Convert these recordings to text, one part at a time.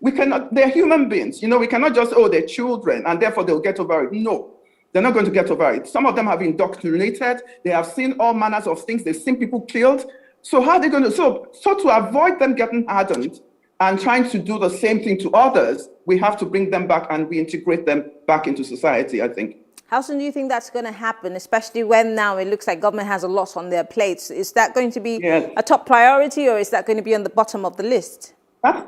We cannot, they're human beings. We cannot just, oh, they're children and therefore they'll get over it. No, they're not going to get over it. Some of them have been indoctrinated. They have seen all manners of things. They've seen people killed. So how are they going to, so to avoid them getting hardened and trying to do the same thing to others, we have to bring them back and reintegrate them back into society, I think. How soon do you think that's going to happen, especially when now it looks like government has a lot on their plates? Is that going to be a top priority, or is that going to be on the bottom of the list?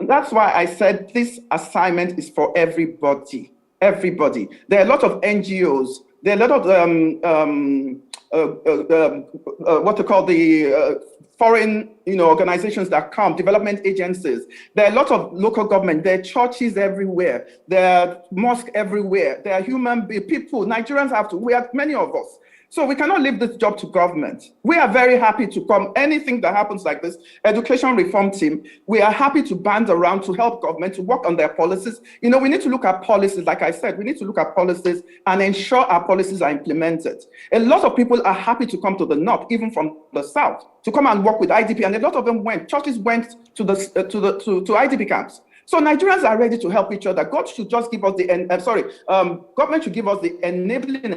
That's why I said this assignment is for everybody. Everybody. There are a lot of NGOs. There are a lot of what they call the foreign, organizations that come, development agencies. There are a lot of local government. There are churches everywhere. There are mosques everywhere. There are human people. Nigerians we have many of us. So we cannot leave this job to government. We are very happy to come. Anything that happens like this, education reform team, we are happy to band around to help government to work on their policies. We need to look at policies. Like I said, we need to look at policies and ensure our policies are implemented. A lot of people are happy to come to the north, even from the south, to come and work with IDP. And a lot of them churches went to IDP camps. So Nigerians are ready to help each other. God should just give us government should give us the enabling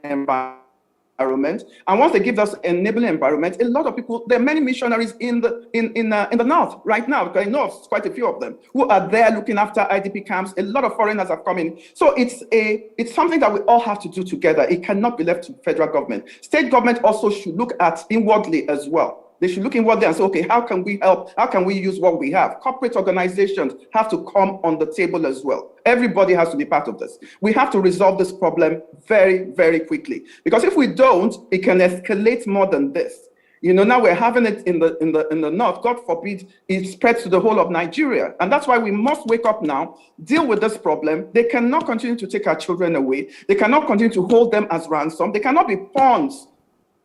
environment. And once they give us enabling environment, a lot of people, there are many missionaries in the north right now, because I know of quite a few of them who are there looking after IDP camps. A lot of foreigners have come in. So it's something that we all have to do together. It cannot be left to federal government. State government also should look at inwardly as well. They should look inwardly and say, okay, how can we help? How can we use what we have? Corporate organizations have to come on the table as well. Everybody has to be part of this. We have to resolve this problem very, very quickly. Because if we don't, it can escalate more than this. Now we're having it in the north. God forbid it spreads to the whole of Nigeria. And that's why we must wake up now, deal with this problem. They cannot continue to take our children away. They cannot continue to hold them as ransom. They cannot be pawns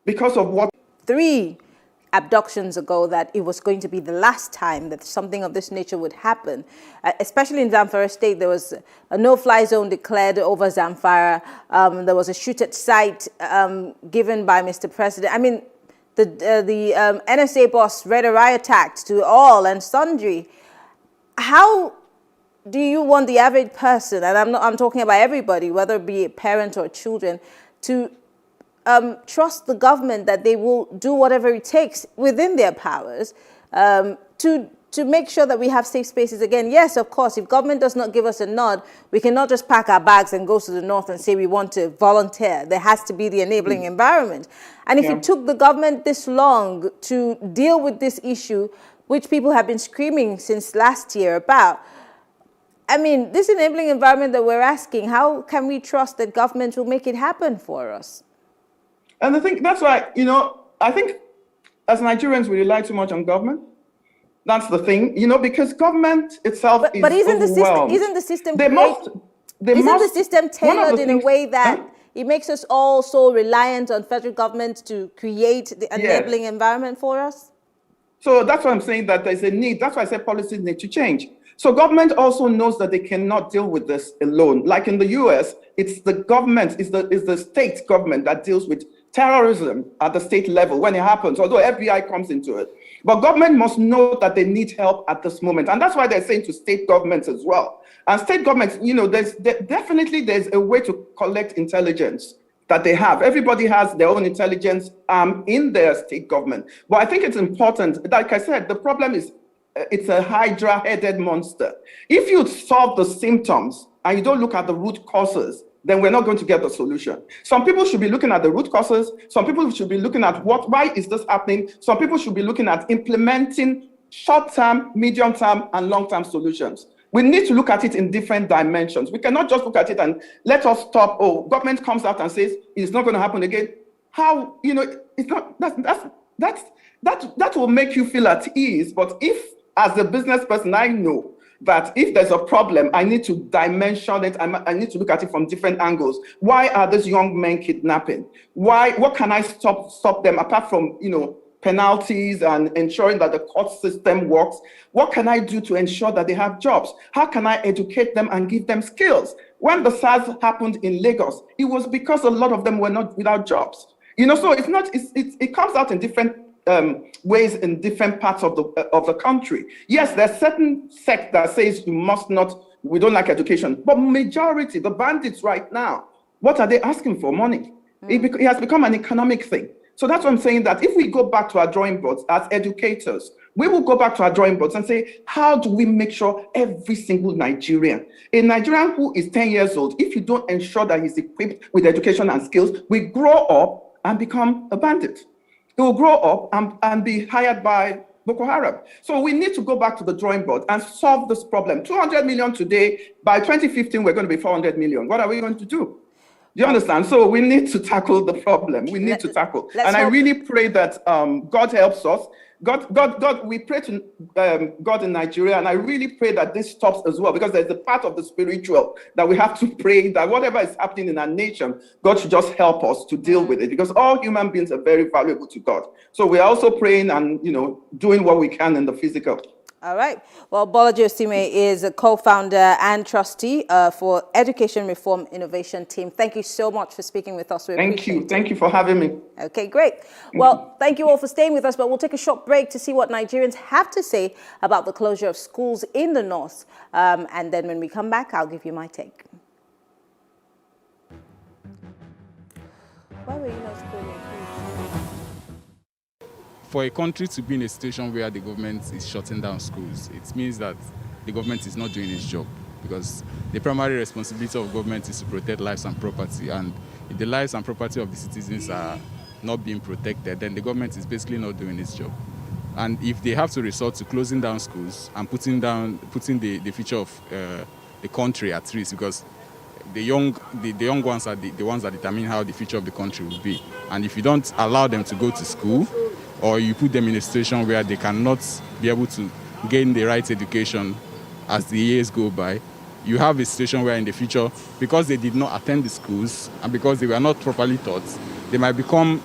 because of what. 3 abductions ago that it was going to be the last time that something of this nature would happen. Especially in Zamfara State, there was a no-fly zone declared over Zamfara. There was a shoot-at site given by Mr. President. I mean, the NSA boss read a riot act to all and sundry. How do you want the average person, and I'm talking about everybody, whether it be a parent or children, to trust the government that they will do whatever it takes within their powers to make sure that we have safe spaces again? Yes, of course, if government does not give us a nod, we cannot just pack our bags and go to the north and say we want to volunteer. There has to be the enabling environment. And if it took the government this long to deal with this issue, which people have been screaming since last year about, I mean, this enabling environment that we're asking, how can we trust that government will make it happen for us? And I think that's why, I think as Nigerians, we rely too much on government. That's the thing, because government itself is overwhelmed. Isn't the system tailored in a way that it makes us all so reliant on federal government to create the enabling environment for us? So that's why I'm saying that there's a need. That's why I said policies need to change. So government also knows that they cannot deal with this alone. Like in the US, it's the government, it's the state government that deals with terrorism at the state level when it happens, although FBI comes into it. But government must know that they need help at this moment. And that's why they're saying to state governments as well. And state governments, there's there's a way to collect intelligence that they have. Everybody has their own intelligence in their state government. But I think it's important, like I said, the problem is it's a hydra-headed monster. If you solve the symptoms and you don't look at the root causes, then we're not going to get the solution. Some people should be looking at the root causes. Some people should be looking at why is this happening? Some people should be looking at implementing short-term, medium-term, and long-term solutions. We need to look at it in different dimensions. We cannot just look at it and let us stop. Oh, government comes out and says it's not going to happen again. How, it's not, that will make you feel at ease. But if, as a business person, I know that if there's a problem, I need to dimension it. I need to look at it from different angles. Why are these young men kidnapping? What can I stop them apart from, penalties and ensuring that the court system works? What can I do to ensure that they have jobs? How can I educate them and give them skills? When the SARS happened in Lagos, it was because a lot of them were not without jobs. So it comes out in different ways in different parts of the country. Yes, there's certain sect that says you must not, we don't like education, but majority, the bandits right now, what are they asking for? Money. It has become an economic thing. So that's what I'm saying, that if we go back to our drawing boards as educators, we will go back to our drawing boards and say, how do we make sure every single Nigerian, a Nigerian who is 10 years old, if you don't ensure that he's equipped with education and skills, will grow up and become a bandit. He will grow up and be hired by Boko Haram. So we need to go back to the drawing board and solve this problem. 200 million today, by 2015, we're going to be 400 million. What are we going to do? Do you understand? So we need to tackle the problem. We need to tackle. And I really pray that God helps us. God, we pray to God in Nigeria, and I really pray that this stops as well, because there's a part of the spiritual that we have to pray that whatever is happening in our nation, God should just help us to deal with it, because all human beings are very valuable to God. So we are also praying and, doing what we can in the physical. All right. Well, Bolaji Osimhen is a co-founder and trustee for Education Reform Innovation Team. Thank you so much for speaking with us. Thank you. Thank you for having me. Okay, great. Well, thank you all for staying with us, but we'll take a short break to see what Nigerians have to say about the closure of schools in the north. And then when we come back, I'll give you my take. Why were you not schooling? For a country to be in a situation where the government is shutting down schools, it means that the government is not doing its job, because the primary responsibility of government is to protect lives and property, and if the lives and property of the citizens are not being protected, then the government is basically not doing its job. And if they have to resort to closing down schools and putting the future of the country at risk, because the young ones are the ones that determine how the future of the country will be. And if you don't allow them to go to school, or you put them in a situation where they cannot be able to gain the right education as the years go by, you have a situation where in the future, because they did not attend the schools and because they were not properly taught, they might become,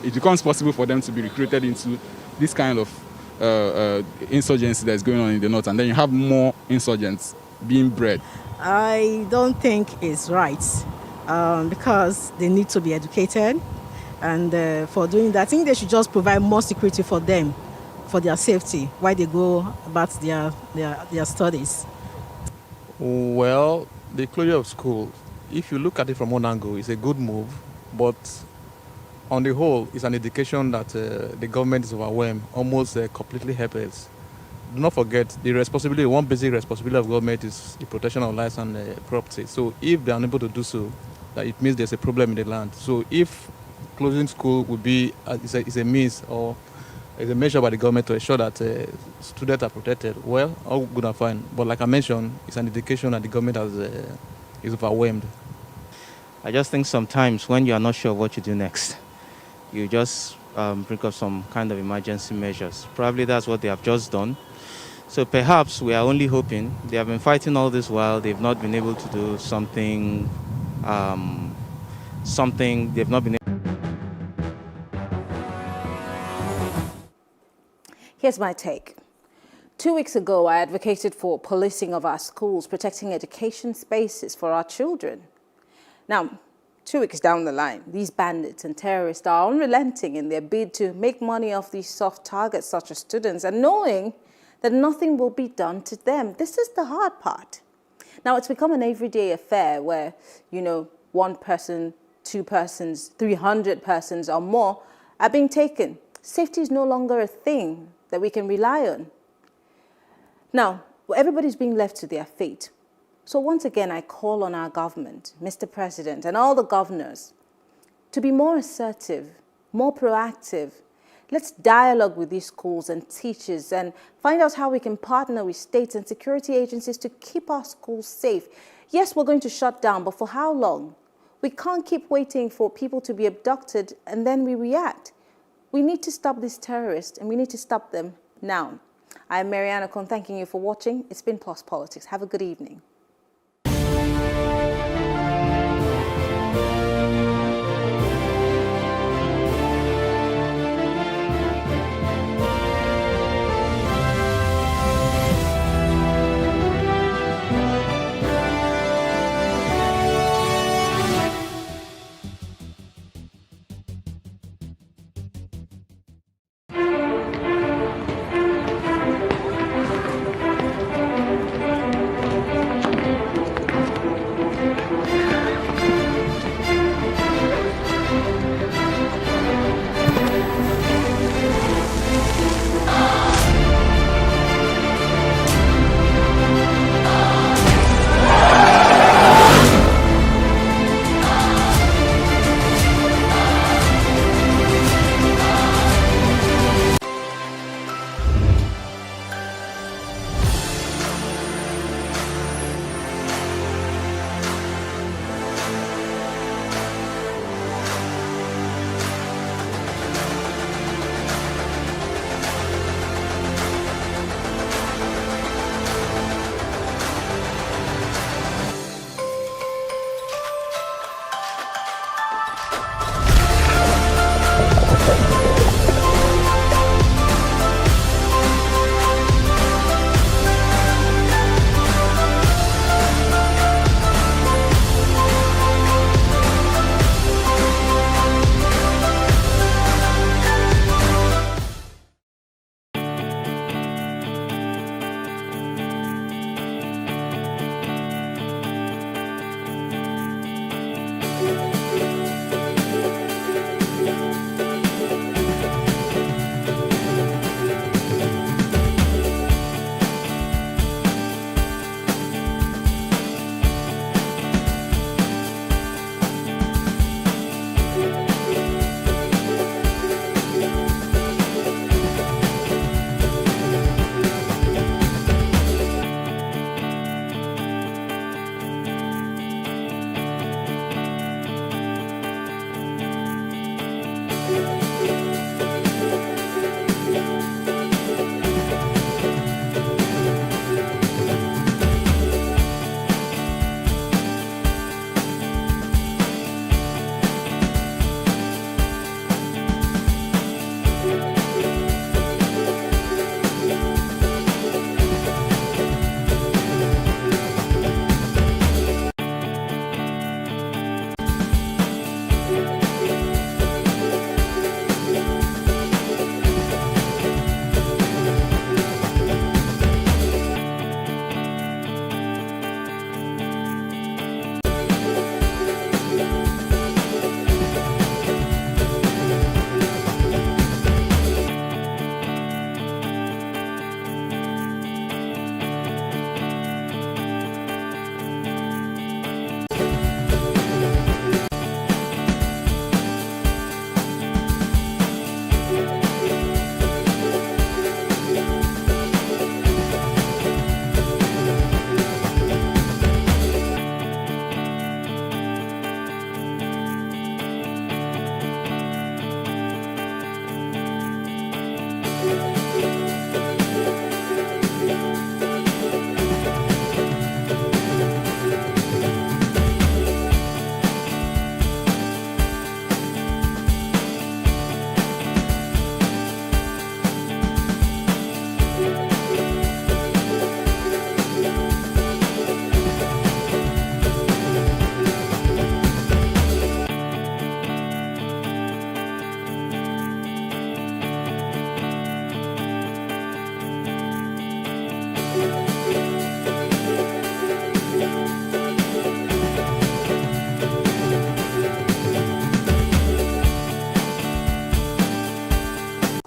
it becomes possible for them to be recruited into this kind of insurgency that's going on in the north, and then you have more insurgents being bred. I don't think it's right because they need to be educated. And for doing that, I think they should just provide more security for them, for their safety, while they go about their studies. Well, the closure of schools, if you look at it from one angle, it's a good move, but on the whole, it's an indication that the government is overwhelmed, almost completely helpless. Do not forget, one basic responsibility of government is the protection of lives and property. So if they are unable to do so, that it means there's a problem in the land. So if closing school would be is a means or is a measure by the government to ensure that students are protected, well, all good and fine. But like I mentioned, it's an indication that the government is overwhelmed. I just think sometimes when you are not sure what you do next, you just bring up some kind of emergency measures. Probably that's what they have just done. So perhaps we are only hoping. They have been fighting all this while. They've not been able to do something. They've not been able. Here's my take. 2 weeks ago, I advocated for policing of our schools, protecting education spaces for our children. Now, 2 weeks down the line, these bandits and terrorists are unrelenting in their bid to make money off these soft targets such as students, and knowing that nothing will be done to them. This is the hard part. Now, it's become an everyday affair where, one person, 2 persons, 300 persons or more are being taken. Safety is no longer a thing that we can rely on. Now, everybody's being left to their fate. So once again, I call on our government, Mr. President, and all the governors to be more assertive, more proactive. Let's dialogue with these schools and teachers and find out how we can partner with states and security agencies to keep our schools safe. Yes, we're going to shut down, but for how long? We can't keep waiting for people to be abducted and then we react. We need to stop these terrorists, and we need to stop them now. I'm Mariana Kon, thanking you for watching. It's been Plus Politics. Have a good evening.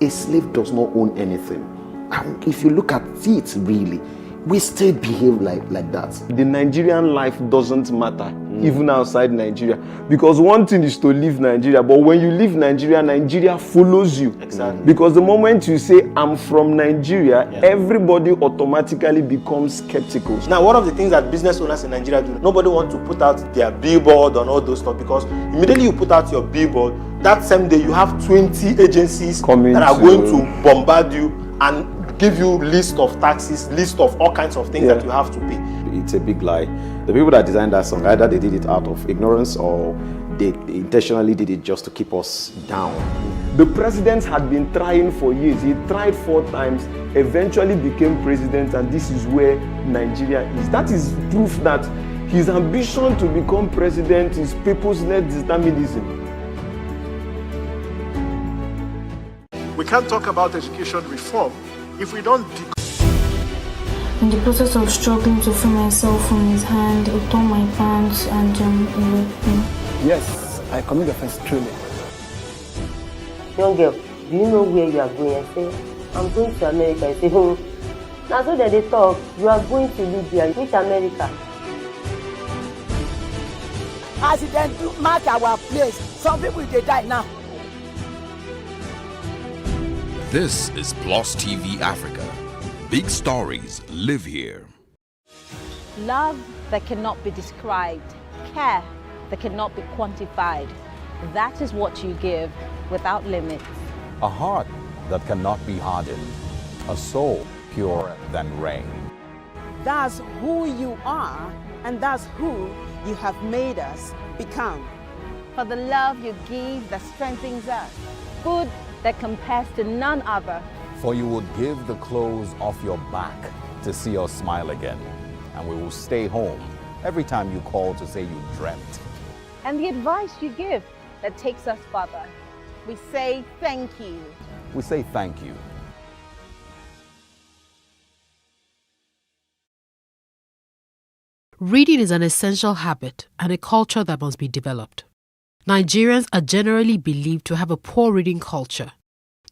a slave does not own anything. And if you look at it really, we still behave like that. The Nigerian life doesn't matter, even outside Nigeria. Because one thing is to leave Nigeria, but when you leave Nigeria, Nigeria follows you. Exactly. Because the moment you say, I'm from Nigeria, everybody automatically becomes skeptical. Now, one of the things that business owners in Nigeria do, nobody wants to put out their billboard and all those stuff, because immediately you put out your billboard, that same day you have 20 agencies that are going to bombard you and give you list of taxes, list of all kinds of things that you have to pay. It's a big lie. The people that designed that song, either they did it out of ignorance or they intentionally did it just to keep us down. The president had been trying for years. He tried 4 times, eventually became president, and this is where Nigeria is. That is proof that his ambition to become president is purpose-led determinism. We can't talk about education reform if we don't in the process of struggling to free myself from his hand, I tore my pants and he raped me. Yes, I commit offense truly. Young girl, do you know where you are going? I say, I'm going to America. I say, now so that they talk, you are going to Libya. Which America? As it then to mark our place, some people they die now. This is Plus TV Africa. Big stories live here. Love that cannot be described, care that cannot be quantified. That is what you give without limits. A heart that cannot be hardened, a soul purer than rain. That's who you are, and that's who you have made us become. For the love you give that strengthens us, food that compares to none other. For you would give the clothes off your back to see us smile again, and we will stay home every time you call to say you dreamt. And the advice you give that takes us further. We say thank you. We say thank you. Reading is an essential habit and a culture that must be developed. Nigerians are generally believed to have a poor reading culture.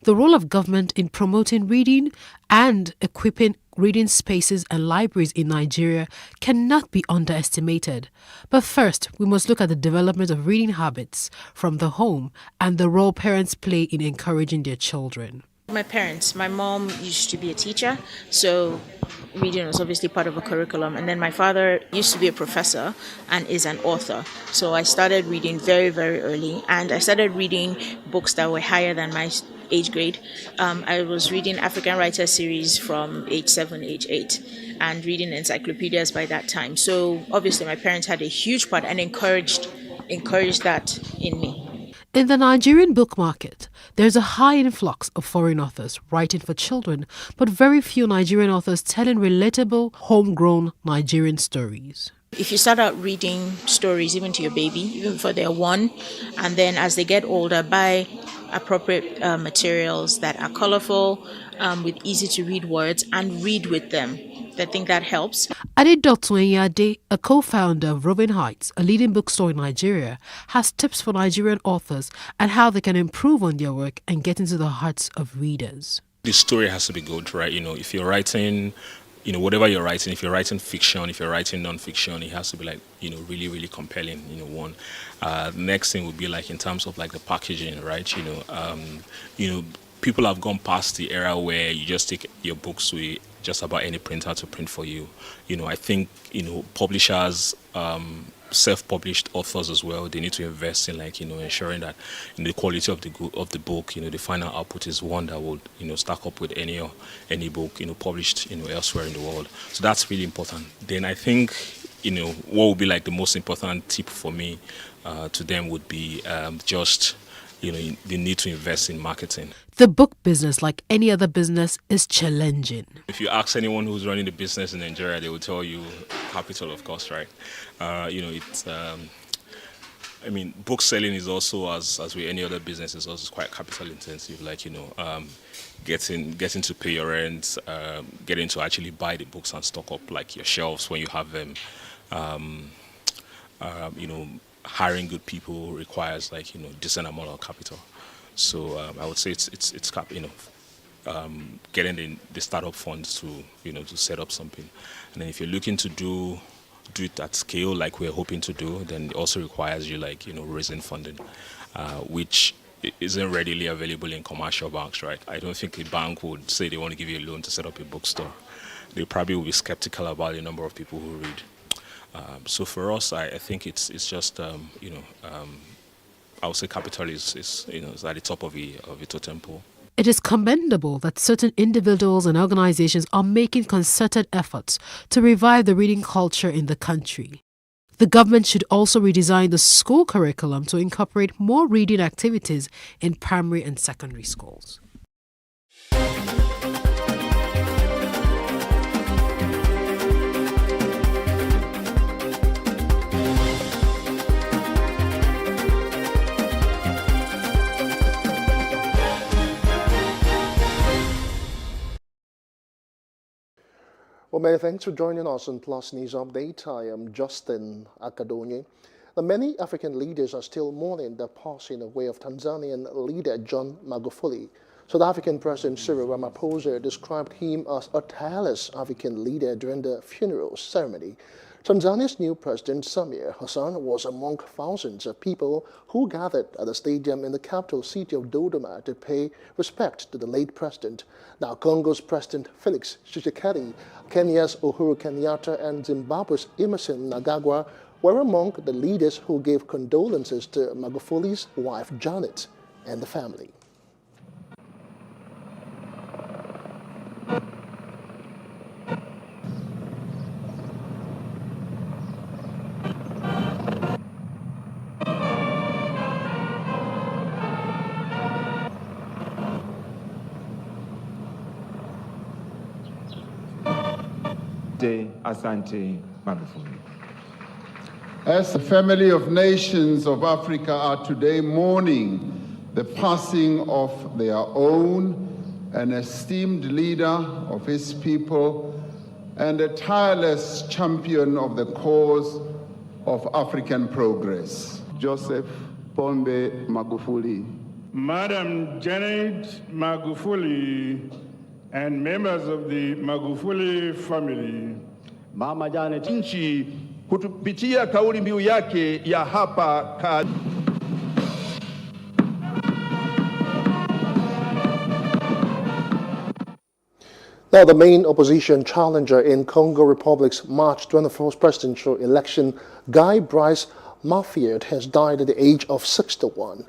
The role of government in promoting reading and equipping reading spaces and libraries in Nigeria cannot be underestimated. But first, we must look at the development of reading habits from the home and the role parents play in encouraging their children. My parents, my mom used to be a teacher, so reading was obviously part of a curriculum. And then my father used to be a professor and is an author. So I started reading very, very early, and I started reading books that were higher than my age grade. I was reading African Writer series from age 7, age 8, and reading encyclopedias by that time. So obviously my parents had a huge part and encouraged that in me. In the Nigerian book market, there's a high influx of foreign authors writing for children, but very few Nigerian authors telling relatable, homegrown Nigerian stories. If you start out reading stories even to your baby, even before they're 1, and then as they get older, buy appropriate materials that are colorful, with easy to read words, and read with them. I think that helps. Adedotun Enyade, a co-founder of Robin Heights, a leading bookstore in Nigeria, has tips for Nigerian authors and how they can improve on their work and get into the hearts of readers. The story has to be good, right? If you're writing, whatever you're writing, if you're writing fiction, if you're writing non-fiction, it has to be really, really compelling, one. Next thing would be in terms of the packaging, right? People have gone past the era where you just take your books to just about any printer to print for you. I think, publishers, self-published authors as well, they need to invest in ensuring that the quality of the book, the final output is one that will stack up with any book published elsewhere in the world. So that's really important. Then I think what would be the most important tip for me to them would be just they need to invest in marketing. The book business, like any other business, is challenging. If you ask anyone who's running the business in Nigeria, they will tell you capital, of course, right? Book selling is also, as with any other business, is also quite capital intensive. Getting to pay your rent, getting to actually buy the books and stock up your shelves when you have them. Hiring good people requires decent amount of capital. So I would say it's getting the startup funds to, to set up something. And then if you're looking to do it at scale like we're hoping to do, then it also requires you raising funding, which isn't readily available in commercial banks, right? I don't think a bank would say they want to give you a loan to set up a bookstore. They probably will be skeptical about the number of people who read. So for us, I think it's just I would say capital is at the top of a totem pole. It is commendable that certain individuals and organizations are making concerted efforts to revive the reading culture in the country. The government should also redesign the school curriculum to incorporate more reading activities in primary and secondary schools. Well, many thanks for joining us on Plus News Update. I am Justin Akadonye. Many African leaders are still mourning the passing away of Tanzanian leader John Magufuli. South African President Cyril Ramaphosa described him as a tireless African leader during the funeral ceremony. Tanzania's new president, Samia Hassan, was among thousands of people who gathered at the stadium in the capital city of Dodoma to pay respect to the late president. Now, Congo's President Felix Tshisekedi, Kenya's Uhuru Kenyatta, and Zimbabwe's Emmerson Mnangagwa were among the leaders who gave condolences to Magufuli's wife, Janet, and the family. Asante Magufuli. As the family of nations of Africa are today mourning the passing of their own an esteemed leader of his people and a tireless champion of the cause of African progress, Joseph Pombe Magufuli. Madam Janet Magufuli and members of the Magufuli family. Mama Janet nchi kutupitia kauli mbiu yake ya hapa kazi. Now, the main opposition challenger in Congo Republic's March 24th presidential election, Guy Brice Mathieu, has died at the age of 61.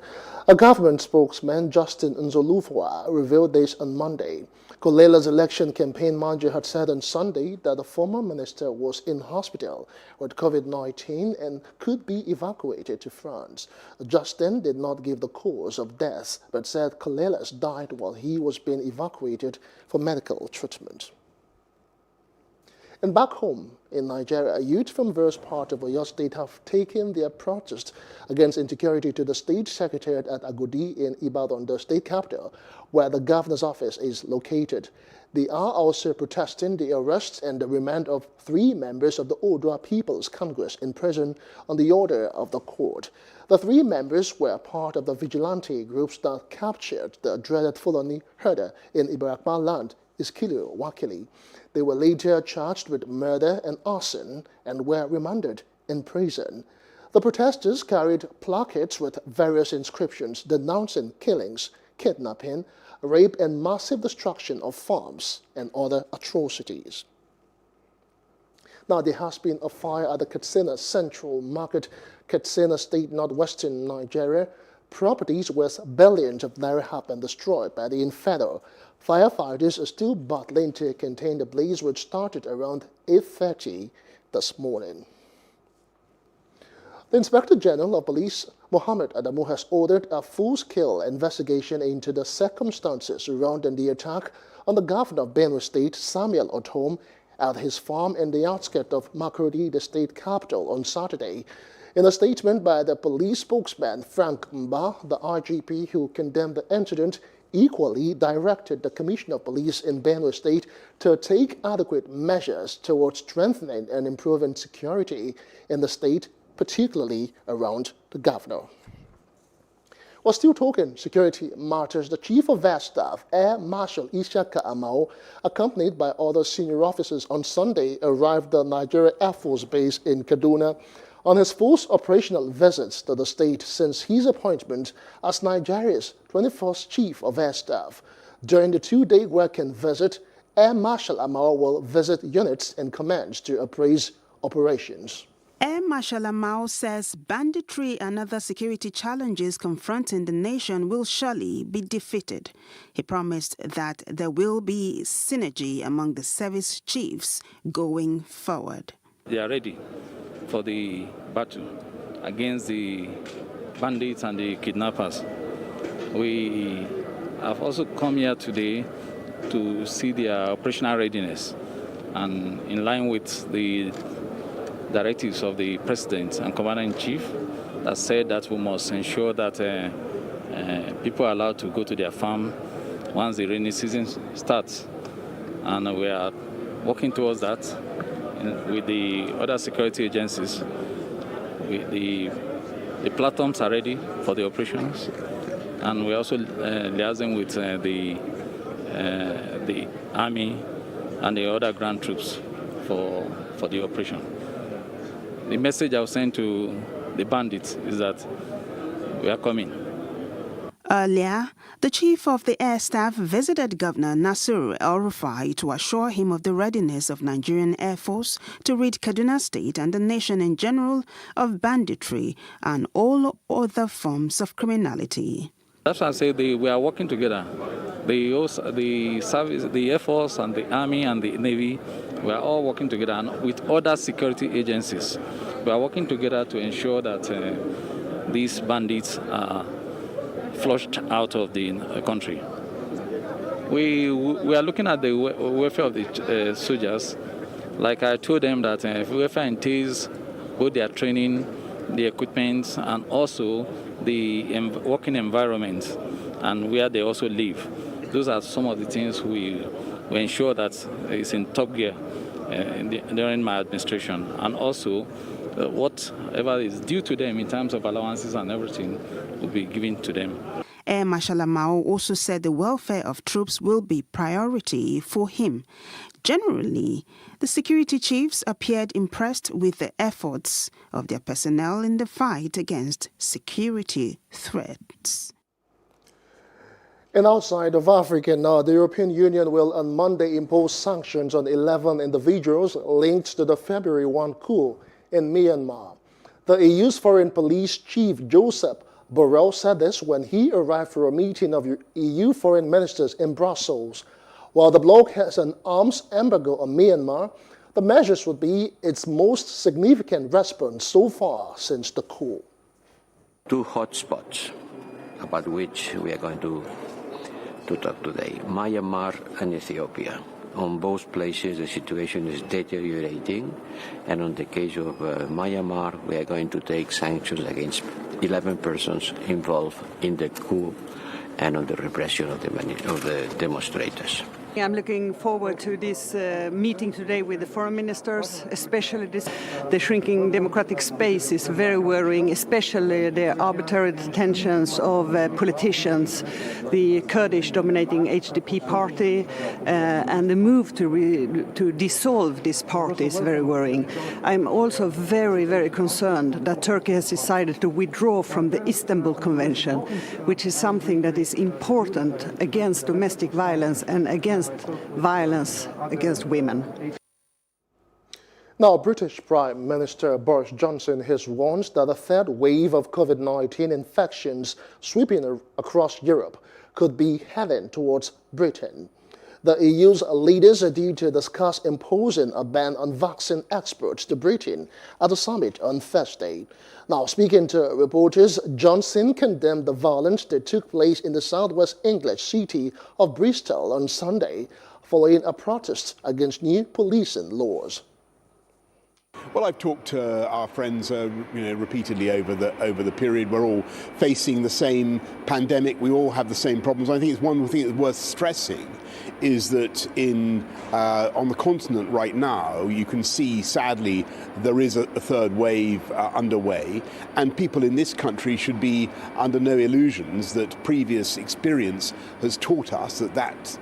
A government spokesman, Justin Nzolufwa, revealed this on Monday. Kolela's election campaign manager had said on Sunday that the former minister was in hospital with COVID-19 and could be evacuated to France. Justin did not give the cause of death, but said Kolela's died while he was being evacuated for medical treatment. And back home in Nigeria, youth from various parts of Oyo State have taken their protest against insecurity to the state secretariat at Agodi in Ibadan, the state capital, where the governor's office is located. They are also protesting the arrest and the remand of 3 members of the Odua People's Congress in prison on the order of the court. The 3 members were part of the vigilante groups that captured the dreaded Fulani herder in Ibarakba land, Iskilu Wakili. They were later charged with murder and arson and were remanded in prison. The protesters carried placards with various inscriptions denouncing killings, kidnapping, rape and massive destruction of farms and other atrocities. Now, there has been a fire at the Katsina Central Market, Katsina State, northwestern Nigeria. Properties worth billions of naira have been destroyed by the inferno. Firefighters are still battling to contain the blaze, which started around 8:30 this morning. The Inspector General of Police, Mohammed Adamu, has ordered a full-scale investigation into the circumstances surrounding the attack on the governor of Benue State, Samuel Otom, at his farm in the outskirts of Makurdi, the state capital, on Saturday. In a statement by the police spokesman, Frank Mba, the IGP who condemned the incident, equally directed the Commissioner of Police in Benue State to take adequate measures towards strengthening and improving security in the state, particularly around the governor. While still talking security matters, the Chief of Air Staff, Air Marshal Isiaka Amao, accompanied by other senior officers on Sunday, arrived at Nigeria Air Force Base in Kaduna on his first operational visits to the state since his appointment as Nigeria's 21st Chief of Air Staff. During the two-day working visit, Air Marshal Amao will visit units and commands to appraise operations. Air Marshal Amao says banditry and other security challenges confronting the nation will surely be defeated. He promised that there will be synergy among the service chiefs going forward. They are ready for the battle against the bandits and the kidnappers. We have also come here today to see their operational readiness, and in line with the directives of the President and Commander-in-Chief that said that we must ensure that people are allowed to go to their farm once the rainy season starts. And we are working towards that with the other security agencies. The platforms are ready for the operations, and we're also liaising with the Army and the other ground troops for the operation. The message I was sent to the bandits is that we are coming. Earlier, the Chief of the Air Staff visited Governor Nasir El-Rufai to assure him of the readiness of Nigerian Air Force to rid Kaduna State and the nation in general of banditry and all other forms of criminality. That's why I say we are working together. The service, the Air Force and the Army and the Navy, we are all working together, and with other security agencies. We are working together to ensure that these bandits are flushed out of the country. We are looking at the welfare of the soldiers. Like I told them that welfare entails both their training, the equipment, and also the working environment and where they also live. Those are some of the things we ensure that it's in top gear during my administration, and also whatever is due to them in terms of allowances and everything will be given to them. Air Marshal Amao also said the welfare of troops will be priority for him. Generally, the security chiefs appeared impressed with the efforts of their personnel in the fight against security threats. And outside of Africa now, the European Union will on Monday impose sanctions on 11 individuals linked to the February 1 coup in Myanmar. The EU's Foreign Police Chief Josep Borrell said this when he arrived for a meeting of EU foreign ministers in Brussels. While the bloc has an arms embargo on Myanmar, the measures would be its most significant response so far since the coup. Two hotspots about which we are going to talk today, Myanmar and Ethiopia. On both places the situation is deteriorating, and on the case of Myanmar we are going to take sanctions against 11 persons involved in the coup and on the repression of the demonstrators. I'm looking forward to this meeting today with the foreign ministers, especially the shrinking democratic space is very worrying, especially the arbitrary detentions of politicians, the Kurdish dominating HDP party, and the move to dissolve this party is very worrying. I'm also very, very concerned that Turkey has decided to withdraw from the Istanbul Convention, which is something that is important against domestic violence and against violence against women. Now, British Prime Minister Boris Johnson has warned that a third wave of COVID-19 infections sweeping across Europe could be heading towards Britain. The EU's leaders are due to discuss imposing a ban on vaccine exports to Britain at the summit on Thursday. Now, speaking to reporters, Johnson condemned the violence that took place in the southwest English city of Bristol on Sunday, following a protest against new policing laws. Well, I've talked to our friends, repeatedly over the period. We're all facing the same pandemic. We all have the same problems. I think it's one thing that's worth stressing is that on the continent right now, you can see, sadly, there is a third wave underway, and people in this country should be under no illusions that previous experience has taught us that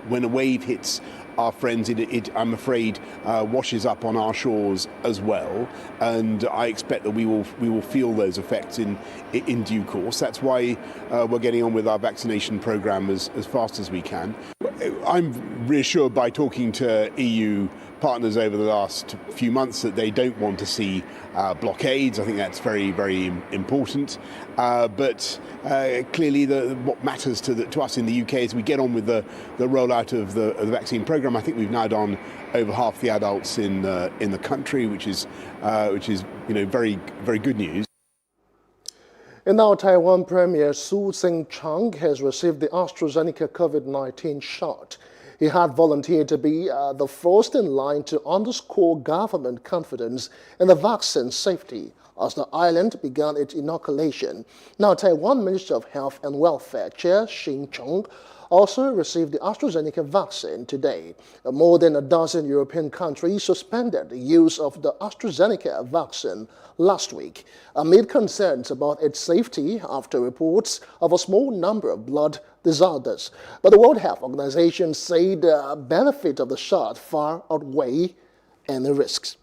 when a wave hits our friends, it I'm afraid, washes up on our shores as well, and I expect that we will feel those effects in due course. That's why we're getting on with our vaccination program as fast as we can. I'm reassured by talking to EU partners over the last few months that they don't want to see blockades. I think that's very, very important. But clearly, what matters to us in the UK is we get on with the rollout of the vaccine program. I think we've now done over half the adults in the country, which is very, very good news. And now Taiwan Premier Su Tseng-chang has received the AstraZeneca COVID-19 shot. He had volunteered to be the first in line to underscore government confidence in the vaccine's safety as the island began its inoculation. Now, Taiwan Minister of Health and Welfare Chair Xing-chung also received the AstraZeneca vaccine today. More than a dozen European countries suspended the use of the AstraZeneca vaccine last week amid concerns about its safety after reports of a small number of blood disorders. But the World Health Organization said the benefit of the shot far outweigh any risks.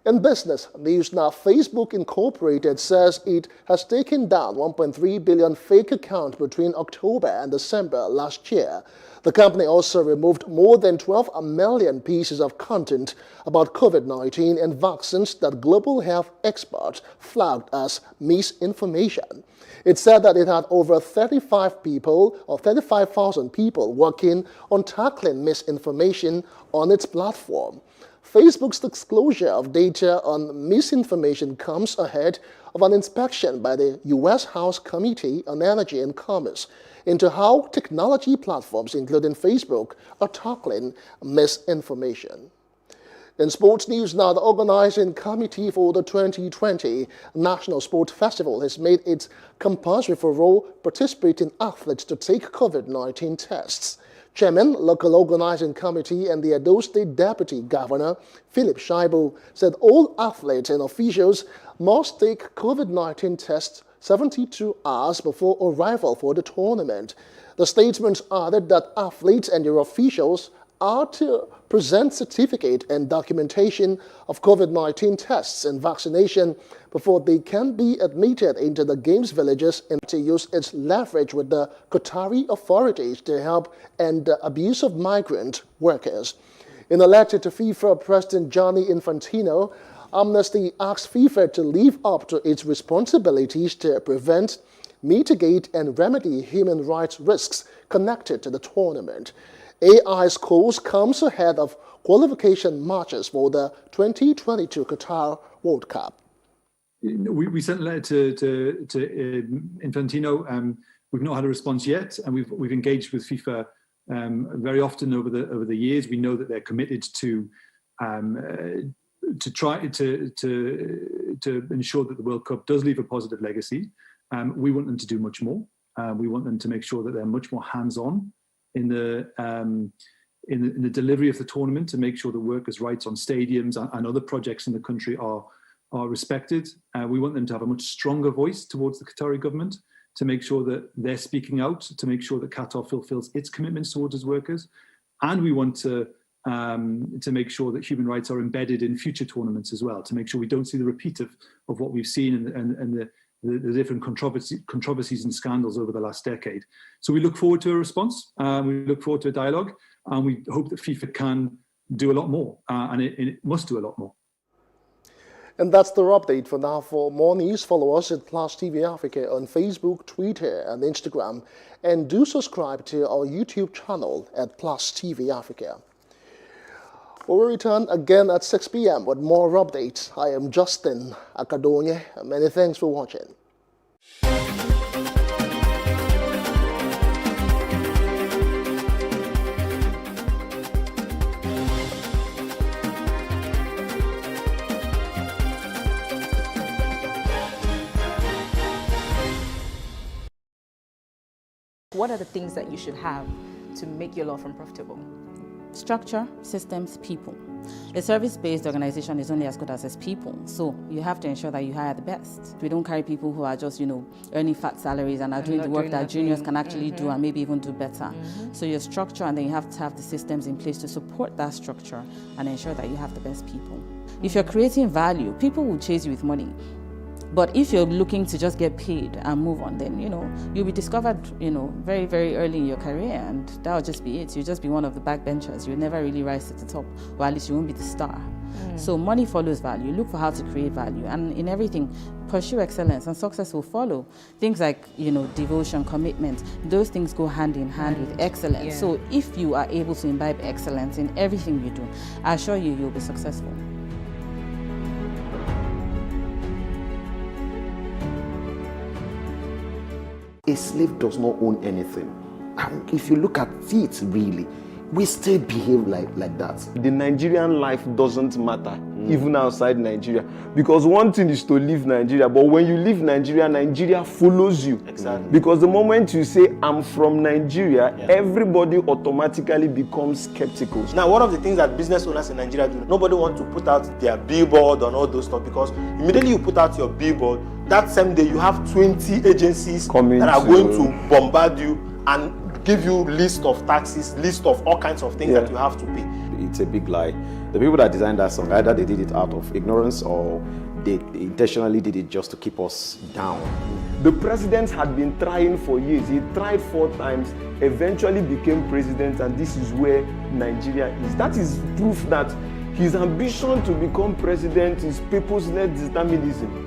In business news now, Facebook Incorporated says it has taken down 1.3 billion fake accounts between October and December last year. The company also removed more than 12 million pieces of content about COVID-19 and vaccines that global health experts flagged as misinformation. It said that it had over 35,000 people working on tackling misinformation on its platform. Facebook's disclosure of data on misinformation comes ahead of an inspection by the U.S. House Committee on Energy and Commerce into how technology platforms, including Facebook, are tackling misinformation. In sports news now, the organizing committee for the 2020 National Sport Festival has made it compulsory for all participating athletes to take COVID-19 tests. Chairman, local organizing committee, and the Edo State Deputy Governor, Philip Shaibu, said all athletes and officials must take COVID-19 tests 72 hours before arrival for the tournament. The statement added that athletes and their officials are to present certificate and documentation of COVID-19 tests and vaccination before they can be admitted into the Games villages and to use its leverage with the Qatari authorities to help end the abuse of migrant workers. In a letter to FIFA President Gianni Infantino, Amnesty asked FIFA to live up to its responsibilities to prevent, mitigate and remedy human rights risks connected to the tournament. AI's calls comes ahead of qualification matches for the 2022 Qatar World Cup. We sent a letter to Infantino. We've not had a response yet, and we've engaged with FIFA very often over the years. We know that they're committed to try to ensure that the World Cup does leave a positive legacy. We want them to do much more. We want them to make sure that they're much more hands-on in the delivery of the tournament, to make sure the workers' rights on stadiums and other projects in the country are respected. We want them to have a much stronger voice towards the Qatari government, to make sure that they're speaking out, to make sure that Qatar fulfills its commitments towards its workers. And we want to make sure that human rights are embedded in future tournaments as well, to make sure we don't see the repeat of what we've seen and the different controversies and scandals over the last decade. So we look forward to a response, we look forward to a dialogue, and we hope that FIFA can do a lot more, and it must do a lot more. And that's the update for now. For more news, follow us at Plus TV Africa on Facebook, Twitter and Instagram, and do subscribe to our YouTube channel at Plus TV Africa. We'll return again at 6 p.m. with more updates. I am Justin Akadonye. Many thanks for watching. what are the things that you should have to make your law firm profitable? Structure, systems, people. A service-based organization is only as good as its people, so you have to ensure that you hire the best. We don't carry people who are just, earning fat salaries and are doing the work that juniors can actually do and maybe even do better. So your structure, and then you have to have the systems in place to support that structure and ensure that you have the best people. If you're creating value, people will chase you with money. But if you're looking to just get paid and move on, then, you'll be discovered, very, very early in your career, and that'll just be it. You'll just be one of the backbenchers. You'll never really rise to the top, or at least you won't be the star. So money follows value. Look for how to create value. And in everything, pursue excellence, and success will follow. Things like, devotion, commitment, those things go hand in hand with excellence. Yeah. So if you are able to imbibe excellence in everything you do, I assure you, you'll be successful. A slave does not own anything. And if you look at it really, we still behave like that. The Nigerian life doesn't matter, even outside Nigeria. Because one thing is to leave Nigeria, but when you leave Nigeria, Nigeria follows you. Exactly. Because the moment you say, I'm from Nigeria, everybody automatically becomes skeptical. Now, one of the things that business owners in Nigeria do, nobody wants to put out their billboard on all those stuff, because immediately you put out your billboard, that same day you have 20 agencies that are going to bombard you and give you list of taxes, list of all kinds of things that you have to pay. It's a big lie. The people that designed that song, either they did it out of ignorance or they intentionally did it just to keep us down. The president had been trying for years. He tried 4 times, eventually became president, and this is where Nigeria is. That is proof that his ambition to become president is purposeless determinism.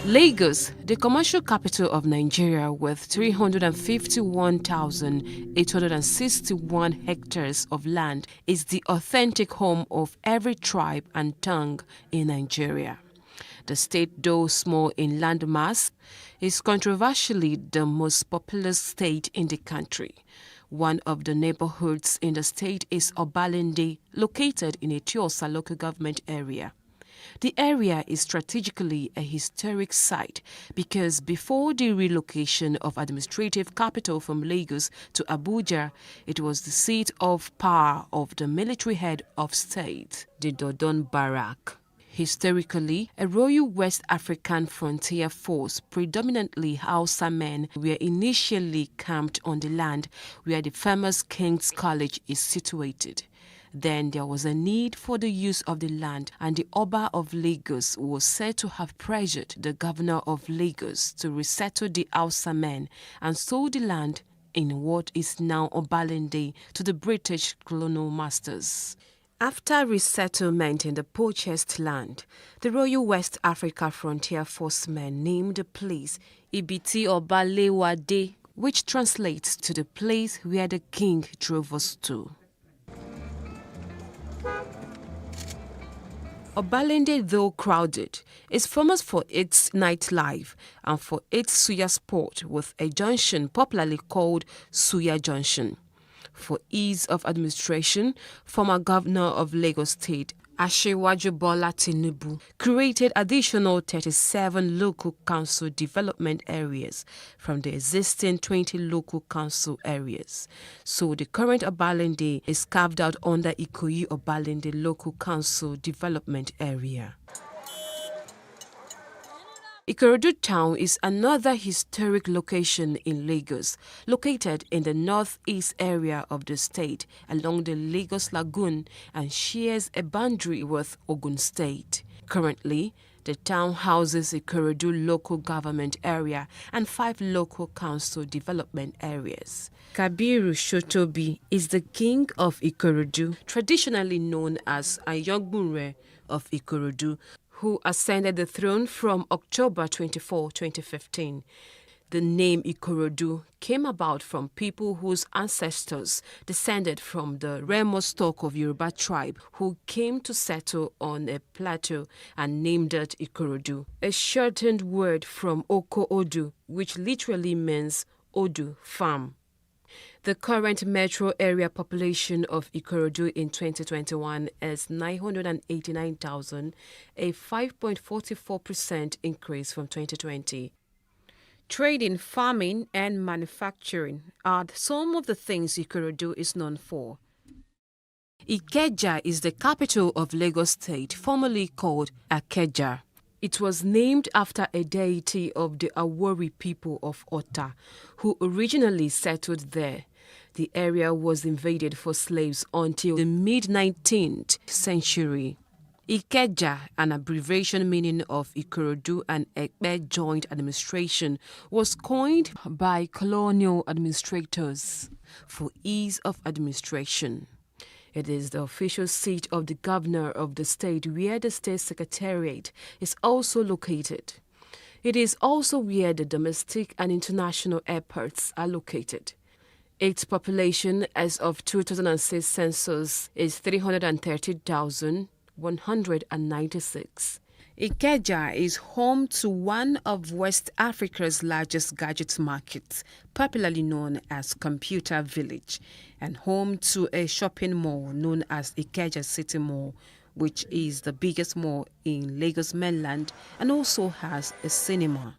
Lagos, the commercial capital of Nigeria with 351,861 hectares of land, is the authentic home of every tribe and tongue in Nigeria. The state, though small in landmass, is controversially the most populous state in the country. One of the neighborhoods in the state is Obalende, located in Etiosa local government area. The area is strategically a historic site because before the relocation of administrative capital from Lagos to Abuja, it was the seat of power of the military head of state, the Dodon Barrack. Historically, a Royal West African Frontier Force, predominantly Hausa men, were initially camped on the land where the famous King's College is situated. Then there was a need for the use of the land, and the Oba of Lagos was said to have pressured the governor of Lagos to resettle the Hausa men and sold the land in what is now Obalende to the British colonial masters. After resettlement in the purchased land, the Royal West Africa Frontier Force men named the place Ibiti Obalewade, which translates to the place where the king drove us to. Obalende, though crowded, is famous for its nightlife and for its suya sport, with a junction popularly called Suya Junction. For ease of administration, former governor of Lagos State, Asiwaju Bola Tinubu, created additional 37 local council development areas from the existing 20 local council areas. So the current Obalende is carved out under Ikoyi Obalende Local Council Development Area. Ikorodu town is another historic location in Lagos, located in the northeast area of the state along the Lagos Lagoon and shares a boundary with Ogun State. Currently, the town houses Ikorodu local government area and 5 local council development areas. Kabiru Shotobi is the king of Ikorodu, traditionally known as Ayogbunre of Ikorodu, who ascended the throne from October 24, 2015. The name Ikorodu came about from people whose ancestors descended from the Remo stock of Yoruba tribe who came to settle on a plateau and named it Ikorodu, a shortened word from Oko Odu, which literally means Odu, farm. The current metro area population of Ikorodu in 2021 is 989,000, a 5.44% increase from 2020. Trading, farming, and manufacturing are some of the things Ikorodu is known for. Ikeja is the capital of Lagos State, formerly called Akeja. It was named after a deity of the Awori people of Ota, who originally settled there. The area was invaded for slaves until the mid-19th century. Ikeja, an abbreviation meaning of Ikorodu and Ekpe joint administration, was coined by colonial administrators for ease of administration. It is the official seat of the governor of the state, where the state secretariat is also located. It is also where the domestic and international airports are located. Its population as of 2006 census is 330,196. Ikeja is home to one of West Africa's largest gadget markets, popularly known as Computer Village, and home to a shopping mall known as Ikeja City Mall, which is the biggest mall in Lagos mainland and also has a cinema.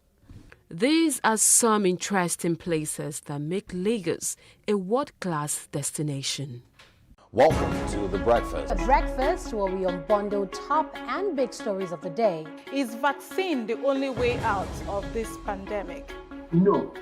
These are some interesting places that make Lagos a world-class destination. Welcome to The Breakfast. A breakfast where we unbundle top and big stories of the day. Is vaccine the only way out of this pandemic? No,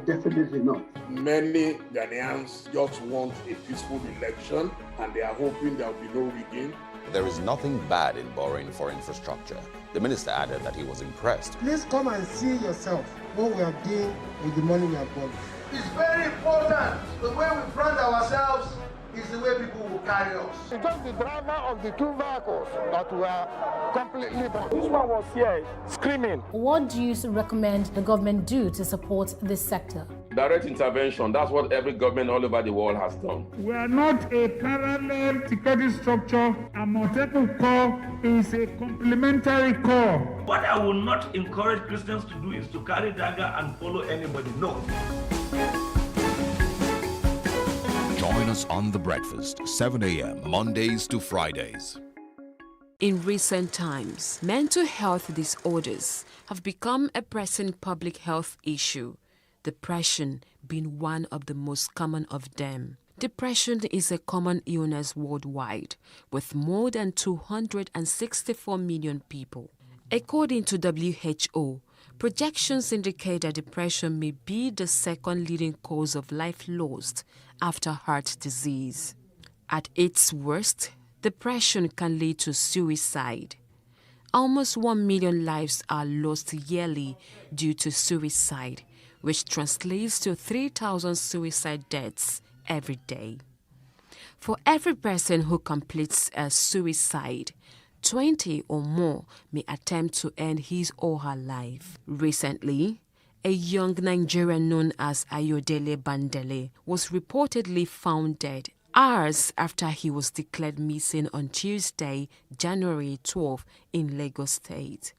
definitely not. Many Ghanaians just want a peaceful election and they are hoping there will be no rigging. There is nothing bad in borrowing for infrastructure. The minister added that he was impressed. Please come and see yourself what we are doing with the money we are borrowing. It's very important. The way we brand ourselves is the way people will carry us. It's just the driver of the 2 vehicles that were completely bad. This one was here screaming. What do you recommend the government do to support this sector? Direct intervention, that's what every government all over the world has done. We are not a parallel security structure. Amotepu Corps is a complementary corps. What I will not encourage Christians to do is to carry dagger and follow anybody. No. Join us on The Breakfast, 7 a.m. Mondays to Fridays. In recent times, mental health disorders have become a pressing public health issue, depression being one of the most common of them. Depression is a common illness worldwide, with more than 264 million people. According to WHO, projections indicate that depression may be the second leading cause of life lost after heart disease. At its worst, depression can lead to suicide. Almost 1 million lives are lost yearly due to suicide, which translates to 3,000 suicide deaths every day. For every person who completes a suicide, 20 or more may attempt to end his or her life. Recently, a young Nigerian known as Ayodele Bandele was reportedly found dead hours after he was declared missing on Tuesday, January 12, in Lagos State.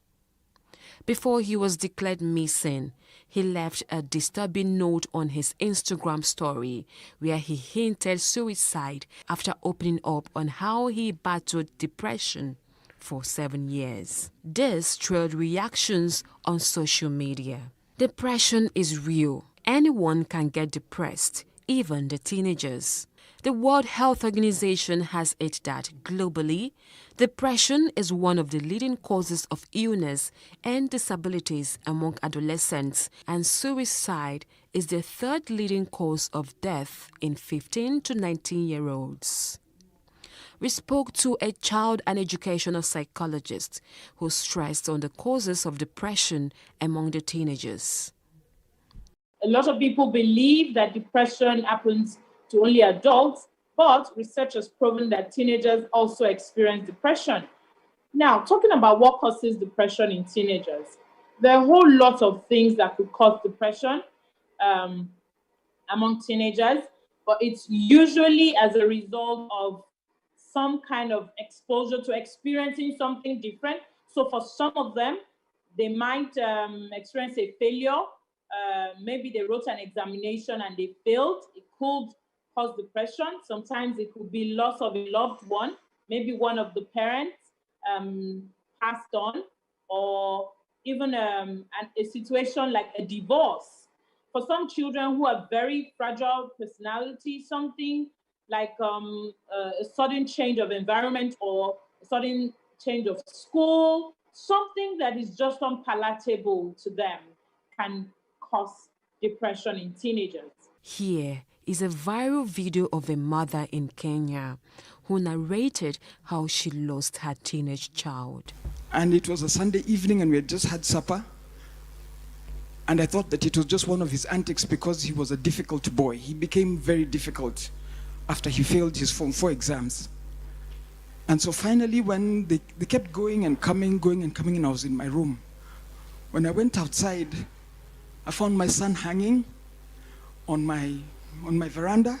Before he was declared missing, he left a disturbing note on his Instagram story where he hinted suicide after opening up on how he battled depression for 7 years. This trailed reactions on social media. Depression is real. Anyone can get depressed, even the teenagers. The World Health Organization has it that globally, depression is one of the leading causes of illness and disabilities among adolescents, and suicide is the third leading cause of death in 15 to 19-year-olds. We spoke to a child and educational psychologist who stressed on the causes of depression among the teenagers. A lot of people believe that depression happens to only adults, but research has proven that teenagers also experience depression. Now, talking about what causes depression in teenagers, there are a whole lot of things that could cause depression among teenagers, but it's usually as a result of some kind of exposure to experiencing something different. So for some of them, they might experience a failure. Maybe they wrote an examination and they failed. It could cause depression. Sometimes it could be loss of a loved one. Maybe one of the parents passed on, or even a situation like a divorce. For some children who have very fragile personality, something like a sudden change of environment or a sudden change of school, something that is just unpalatable to them can cause depression in teenagers. Here is a viral video of a mother in Kenya who narrated how she lost her teenage child. And it was a Sunday evening and we had just had supper. And I thought that it was just one of his antics because he was a difficult boy. He became very difficult after he failed his Form 4 exams. And so finally, when they kept going and coming, and I was in my room. When I went outside, I found my son hanging on my veranda.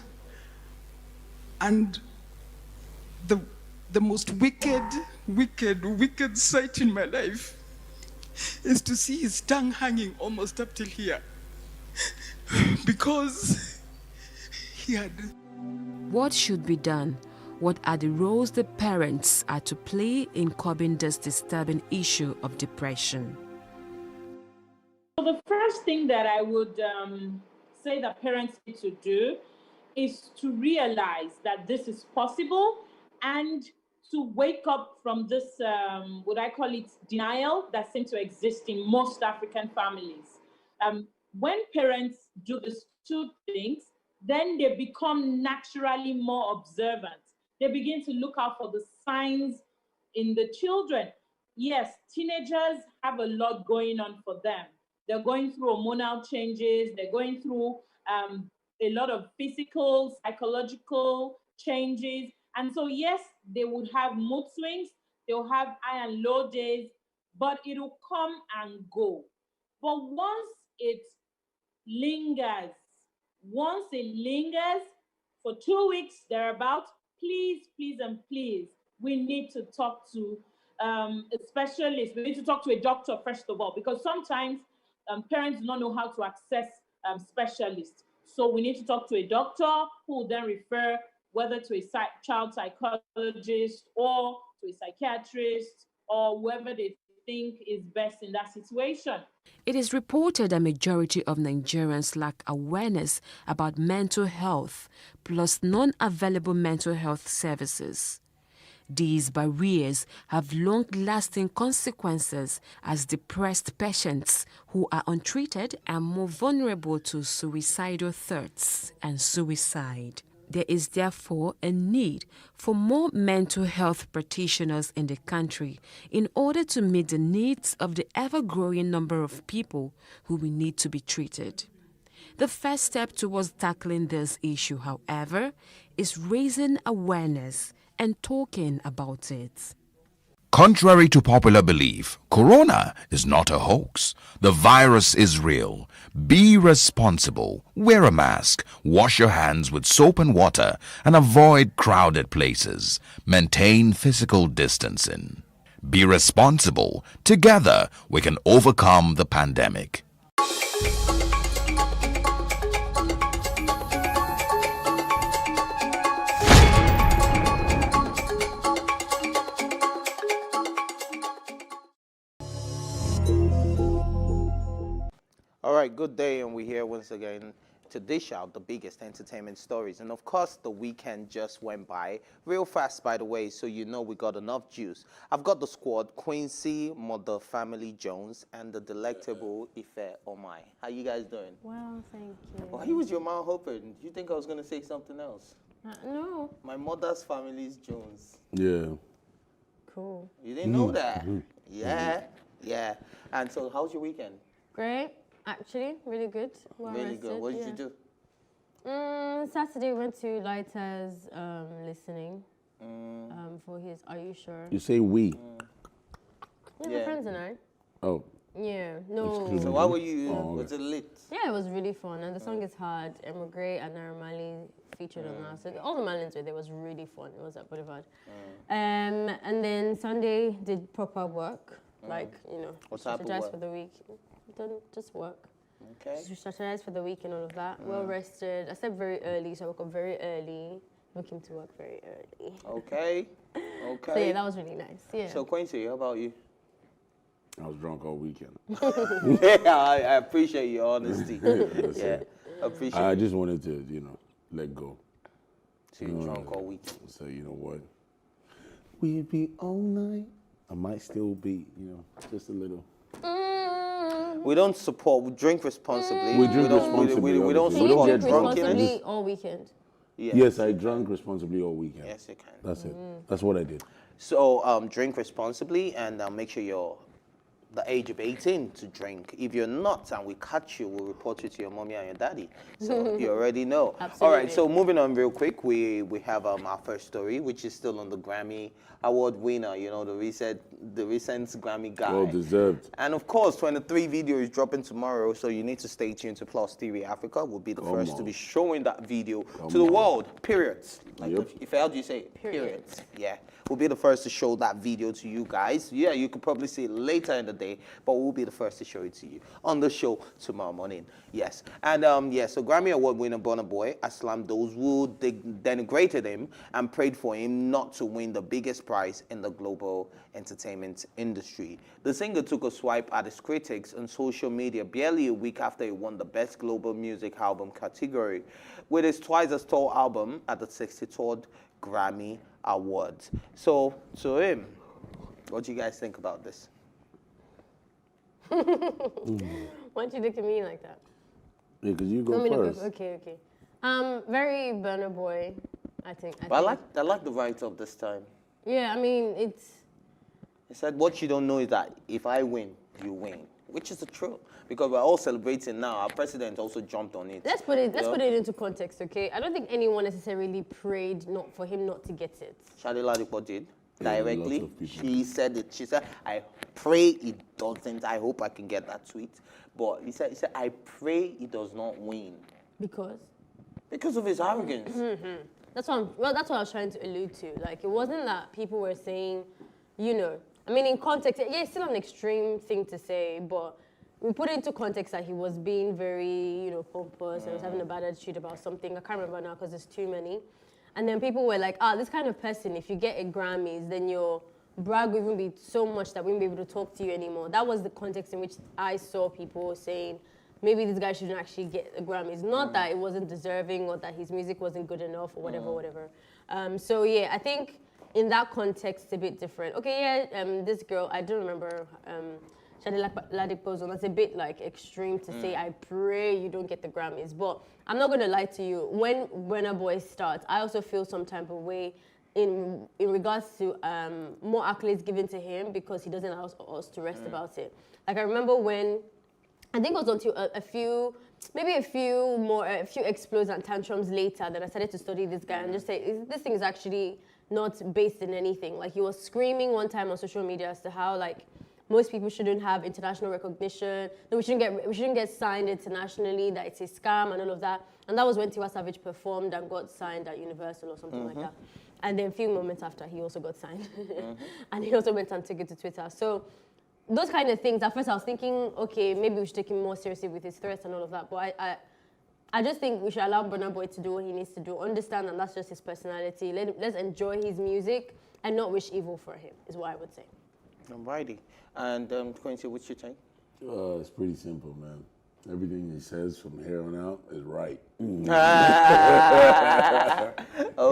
And the most wicked sight in my life is to see his tongue hanging almost up till here. Because he had... What should be done? What are the roles the parents are to play in curbing this disturbing issue of depression? So the first thing that I would say that parents need to do is to realize that this is possible and to wake up from this, what I call it, denial that seems to exist in most African families. When parents do these two things, then they become naturally more observant. They begin to look out for the signs in the children. Yes, teenagers have a lot going on for them. They're going through hormonal changes. They're going through a lot of physical, psychological changes. And so, yes, they would have mood swings. They'll have high and low days, but it'll come and go. But once it lingers, for 2 weeks, thereabouts, please, we need to talk to a specialist. We need to talk to a doctor, first of all, because sometimes parents do not know how to access specialists. So we need to talk to a doctor who will then refer whether to a child psychologist or to a psychiatrist or whoever they think is best in that situation. It is reported a majority of Nigerians lack awareness about mental health, plus non-available mental health services. These barriers have long-lasting consequences as depressed patients who are untreated are more vulnerable to suicidal thoughts and suicide. There is therefore a need for more mental health practitioners in the country in order to meet the needs of the ever-growing number of people who will need to be treated. The first step towards tackling this issue, however, is raising awareness and talking about it. Contrary to popular belief, corona is not a hoax. The virus is real. Be responsible. Wear a mask. Wash your hands with soap and water and avoid crowded places. Maintain physical distancing. Be responsible. Together, we can overcome the pandemic. All right, good day, and we're here once again to dish out the biggest entertainment stories. And of course, the weekend just went by real fast, by the way, so you know we got enough juice. I've got the squad, Quincy, Mother Family Jones, and the delectable Ife Omai. How you guys doing? Well, thank you. Why was your mouth open? Do you think I was going to say something else? No. My mother's family's Jones. Yeah. Cool. You didn't know that? Yeah, yeah. And so, how's your weekend? Great. Actually, really good. Well Really rested, good. What did you do? Saturday we went to Lighter's listening for his Are You Sure? You say we. Yeah, my friends and I. Oh. Yeah, no. So why were you, Oh, okay. was it lit? Yeah, it was really fun. And the song is hard. Emma Gray and Naira Marley featured on that. So all the Marlins were there. It was really fun. It was at Boulevard. And then Sunday did proper work. Like, you know, What type of strategize work? for the week. Done just work. Okay. Just strategize for the week and all of that. Well rested. I slept very early, so I woke up very early. Looking to work very early. Okay. Okay. So yeah, that was really nice. Yeah. So Quincy, how about you? I was drunk all weekend. Yeah, I appreciate your honesty. That's Yeah, it. appreciate I it. just wanted to, let go. So you're drunk all weekend. So you know what? We'd be all night. I might still be, just a little. We don't support. We drink responsibly. We drink don't, responsibly, We don't obviously. So you don't support drink get drunk. responsibly all weekend? Yes, I drank responsibly all weekend. Yes, you can. That's it. That's what I did. So drink responsibly and make sure you're the age of 18 to drink. If you're not and we catch you, we'll report you to your mommy and your daddy. So you already know. Absolutely. All right, so moving on real quick, we have our first story, which is still on the Grammy Award winner, the recent Grammy guy. Well deserved. And of course, 23 video is dropping tomorrow, so you need to stay tuned to Plus TV Africa. We'll be the first to be showing that video to the world, period. Like, if how do you say it? Period. Yeah. We'll be the first to show that video to you guys. Yeah, you could probably see it later in the day, but we'll be the first to show it to you on the show tomorrow morning. Yes. And so Grammy Award winner Burna Boy has slammed those who denigrated him and prayed for him not to win the biggest prize in the global entertainment industry. The singer took a swipe at his critics on social media barely a week after he won the Best Global Music Album category with his twice as tall album at the 63rd Grammy Awards. So, to him, what do you guys think about this? Why'd you look at me like that? Yeah, because you Want me go to first. Okay. Very Burna Boy, I think. But I like the write-up this time. Yeah, I mean, it's... He said, what you don't know is that if I win, you win. Which is the truth. Because we're all celebrating now. Our president also jumped on it. Let's put it into context, okay? I don't think anyone necessarily prayed not for him not to get it. Shadi Ladipo did. Yeah, Directly. lots of people. She said it. She said, I pray it doesn't. I hope I can get that tweet. But he said, I pray he does not win. Because? Because of his arrogance. That's what I was trying to allude to. Like, it wasn't that people were saying, I mean, in context, yeah, it's still an extreme thing to say, but we put it into context that he was being very, pompous and was having a bad attitude about something. I can't remember now because there's too many. And then people were like, this kind of person, if you get a Grammys, then you're brag will even be so much that we won't be able to talk to you anymore. That was the context in which I saw people saying, maybe this guy shouldn't actually get a Grammy. It's not that it wasn't deserving or that his music wasn't good enough or whatever. So yeah, I think in that context, it's a bit different. Okay, yeah, this girl, I don't remember, Shade Ladipo's one, that's a bit like extreme to say, I pray you don't get the Grammys. But I'm not gonna lie to you, when Burna Boy starts, I also feel some type of way in regards to more accolades given to him because he doesn't allow us to rest about it. Like I remember when, I think it was until a few explosions and tantrums later that I started to study this guy and just say, this thing is actually not based in anything. Like he was screaming one time on social media as to how like most people shouldn't have international recognition. No, we shouldn't get signed internationally. That it's a scam and all of that. And that was when Tiwa Savage performed and got signed at Universal or something like that. And then a few moments after, he also got signed, and he also went and took it to Twitter. So those kind of things. At first, I was thinking, okay, maybe we should take him more seriously with his threats and all of that. But I just think we should allow Burna Boy to do what he needs to do. Understand that that's just his personality. Let's enjoy his music and not wish evil for him. Is what I would say. Alrighty. And Quincy, what's your take? It's pretty simple, man. Everything he says from here on out is right. Okay.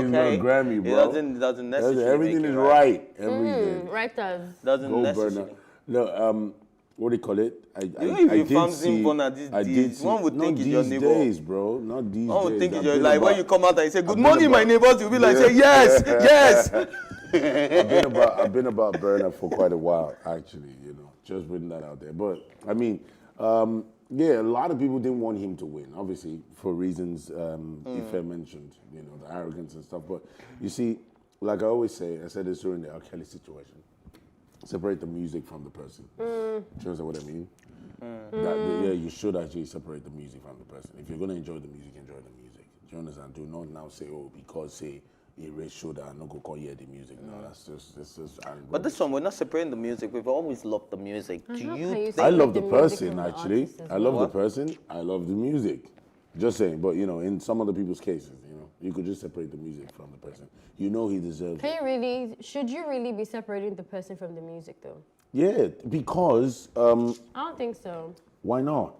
He's not a Grammy, bro. It doesn't necessarily everything make is it right. Everything. Right does. Doesn't Go necessarily. Burna. No, what do you call it? I if you found Zimbona these days, one would think it's your neighbor. Not these days, bro. Not these days. One would think it's your, like when you come out and you say, good morning, my neighbors, you'll be like, say, yes, yes. I've been about Burna for quite a while, actually, you know, just putting that out there. But, I mean, yeah, a lot of people didn't want him to win, obviously, for reasons Ife mentioned, you know, the arrogance and stuff. But you see, like I always say, I said this during the R. Kelly situation, separate the music from the person. Do you understand what I mean? Yeah, you should actually separate the music from the person. If you're going to enjoy the music, enjoy the music. Do you understand? Do not now say, oh, because, say, erase shoulder and not go call you the music. No, that's just. But this one, we're not separating the music. We've always loved the music. Do you? I love the person actually. I love the person. I love the music. Just saying, but you know, in some other people's cases, you know, you could just separate the music from the person. You know, he deserves it. Should you really be separating the person from the music though? Yeah, because. I don't think so. Why not?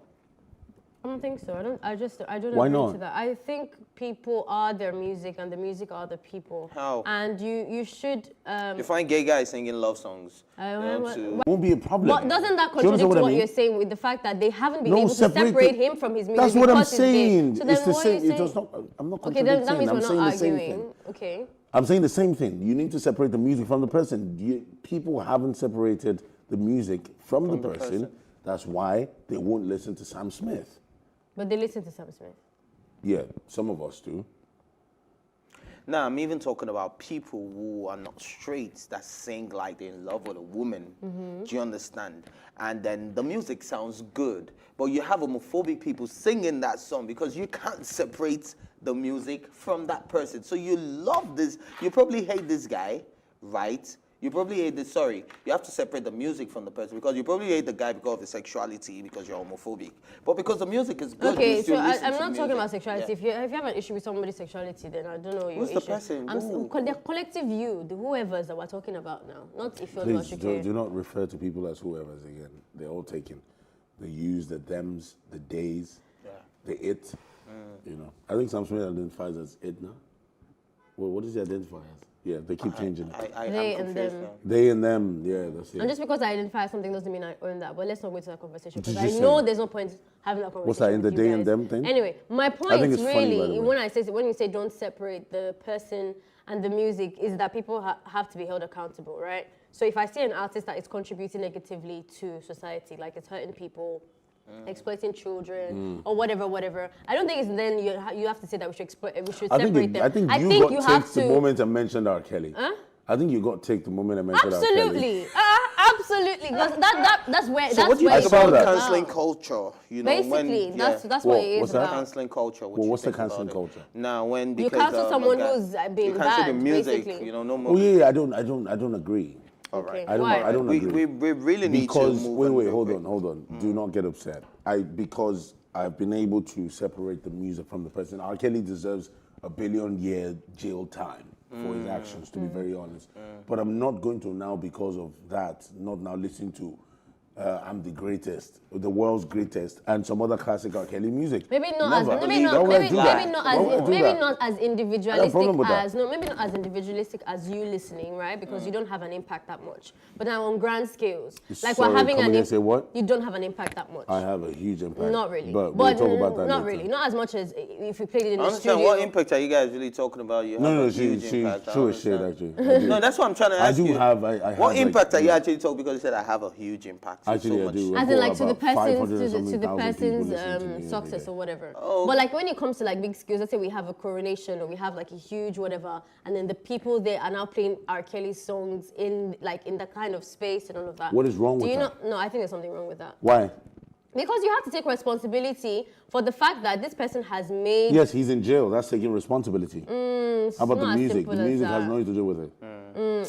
I don't think so. I don't Why agree not? to that. I think people are their music and the music are the people. How? And you should. You find gay guys singing love songs. Won't be a problem. But doesn't that contradict what you're saying with the fact that they haven't been able to separate him from his music? That's what I'm because he's gay? saying. So then It's the what are same. you It does saying? not. I'm not Okay, contradicting. that means I'm we're saying not the same arguing. thing. Okay. I'm saying the same thing. You need to separate the music from the person. People haven't separated the music from the person. That's why they won't listen to Sam Smith. But they listen to Sam Smith. Yeah, some of us do. Now, I'm even talking about people who are not straight that sing like they're in love with a woman. Do you understand? And then the music sounds good, but you have homophobic people singing that song because you can't separate the music from that person. So you love this. You probably hate this guy, right? You probably hate this, sorry, you have to separate the music from the person because you probably hate the guy because of his sexuality, because you're homophobic. But because the music is good, okay, you still so listen I'm to not music. talking about sexuality. Yeah. If you have an issue with somebody's sexuality, then I don't know your Who's issue. the person? The collective you, the whoever's that we're talking about now, not if you're not Please okay. do not refer to people as whoever's again. They're all taken. They use the thems, the days, the it. You know, I think Sam Smith identifies as it now. Well, what does he identify as? Yeah, they keep changing it. They and them. They and them, yeah, that's it. And just because I identify something doesn't mean I own that. But let's not go into that conversation because Did I you know say- there's no point having that conversation. What's that, in the with you they and guys. them thing? Anyway, my I point think it's funny, by the really, way. when you say don't separate the person and the music, is that people have to be held accountable, right? So if I see an artist that is contributing negatively to society, like it's hurting people, exploiting children, or whatever. I don't think it's then you have to say that we should separate them. I think you got take the moment I mentioned R. Kelly. Huh? I think you got take the moment I mentioned R. Kelly. Absolutely, absolutely. That's where. So that's what do you where think it's about about. cancelling culture? You know, Basically, when, that's what it is what's that? about. Cancelling culture. What Well, you what's the think about cancelling it? culture? Now, when You because cancel someone a guy- who's being you cancel the banned, music, basically. you know, no more. Oh yeah, I don't agree. All right. I don't agree. We really need because, to move wait, on hold real on. Do not get upset. Because I've been able to separate the music from the person. R. Kelly deserves a 1 billion-year jail time. for his actions, to be very honest. But I'm not going to now, because of that, not now listen to I'm the greatest, the world's greatest, and some other classic R. Kelly music. Maybe not Never. as maybe not as individualistic as you listening, right? Because you don't have an impact that much. But now on grand scales, like Sorry, we're having come again, say what? you don't have an impact that much. I have a huge impact. Not really. But we'll talk about that not later. really. Not as much as if you played it in I the understand. studio. What impact are you guys really talking about? You have No, a huge she impact. I true as shit, understand. actually. No, that's what I'm trying to ask you. I have what like, impact are you actually talking? Because you said I have a huge impact. Actually, so I do. As in, like, to the About 500 person's, and to the something thousand people listen to me person's every success day. or whatever. Oh. But like when it comes to like big skills, let's say we have a coronation or we have like a huge whatever, and then the people there are now playing R. Kelly songs in that kind of space and all of that. What is wrong with that? No, I think there's something wrong with that. Why? Because you have to take responsibility for the fact that this person has made. Yes, he's in jail. That's taking responsibility. It's How about the not as music? simple The as music has that. nothing to do with it.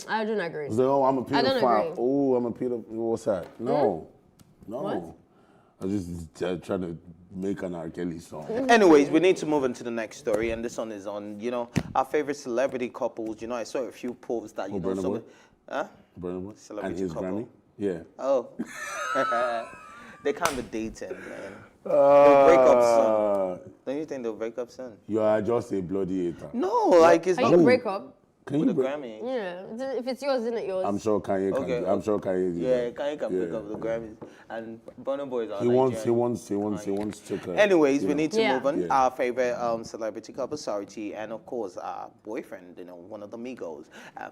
I don't agree. It's like, oh, I'm a I don't pedophile. agree. Oh, I'm a pedophile. What's that? No. No. What? I was just trying to make an R. Kelly song. Anyways, we need to move into the next story, and this one is on, our favorite celebrity couples. I saw a few posts that, Burna Boy? Huh? Burna Boy? Celebrity And his couple. Grammy? Yeah. Oh. They can't be dating, man. They'll break up soon. Don't you think they'll break up soon? You are just a bloody hater. No, like it's Can not. you break up? Can with you the break? Grammy. Yeah. If it's yours, isn't it yours? I'm sure Kanye can. Okay. I'm sure Kanye. Yeah, Kanye can break up with the Grammys. And Burna Boy is our He wants Nigerian. to. Anyways, we need to move on. Yeah. Our favorite celebrity couple, Sariti, and of course our boyfriend, one of the Migos.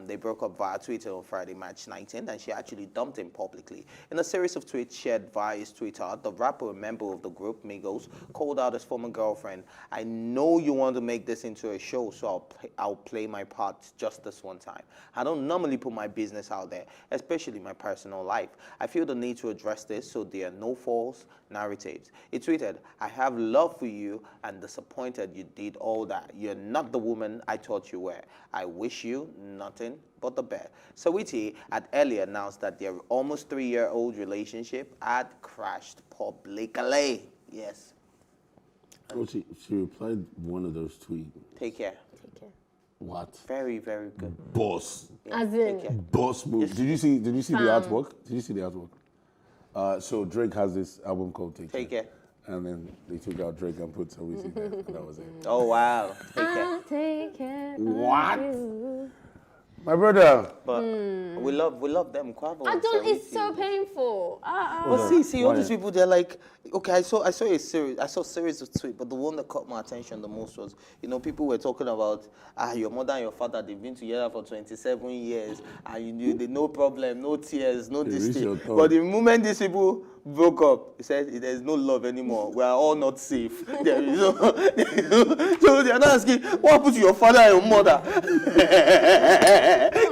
They broke up via Twitter on Friday, March 19th, and she actually dumped him publicly. In a series of tweets shared via his Twitter, the rapper, a member of the group Migos, called out his former girlfriend. I know you want to make this into a show, so I'll play my part just this one time. I don't normally put my business out there, especially my personal life. I feel the need to address this so there are no false narratives. He tweeted, I have love for you and disappointed you did all that. You're not the woman I thought you were. I wish you nothing but the best. Saweetie had earlier announced that their almost 3-year-old relationship had crashed publicly. Yes. Oh, she replied one of those tweets. Take care. What? Very, very good. Boss. As in. Boss move. Did you see the artwork? Did you see the artwork? So Drake has this album called Take Care. And then they took out Drake and put Saweetie there. And that was it. Oh, wow. Take care. I'll take care of What? you. My brother. But we love them. Quavo. I don't. It's so painful. But see, all these people, they're like, okay, I saw a series of tweets, but the one that caught my attention the most was, people were talking about, your mother and your father, they've been together for 27 years, and they no problem, no tears, no this thing. But the moment these people broke up, he said, there's no love anymore. We are all not safe. So they're not asking, what happened to your father and your mother?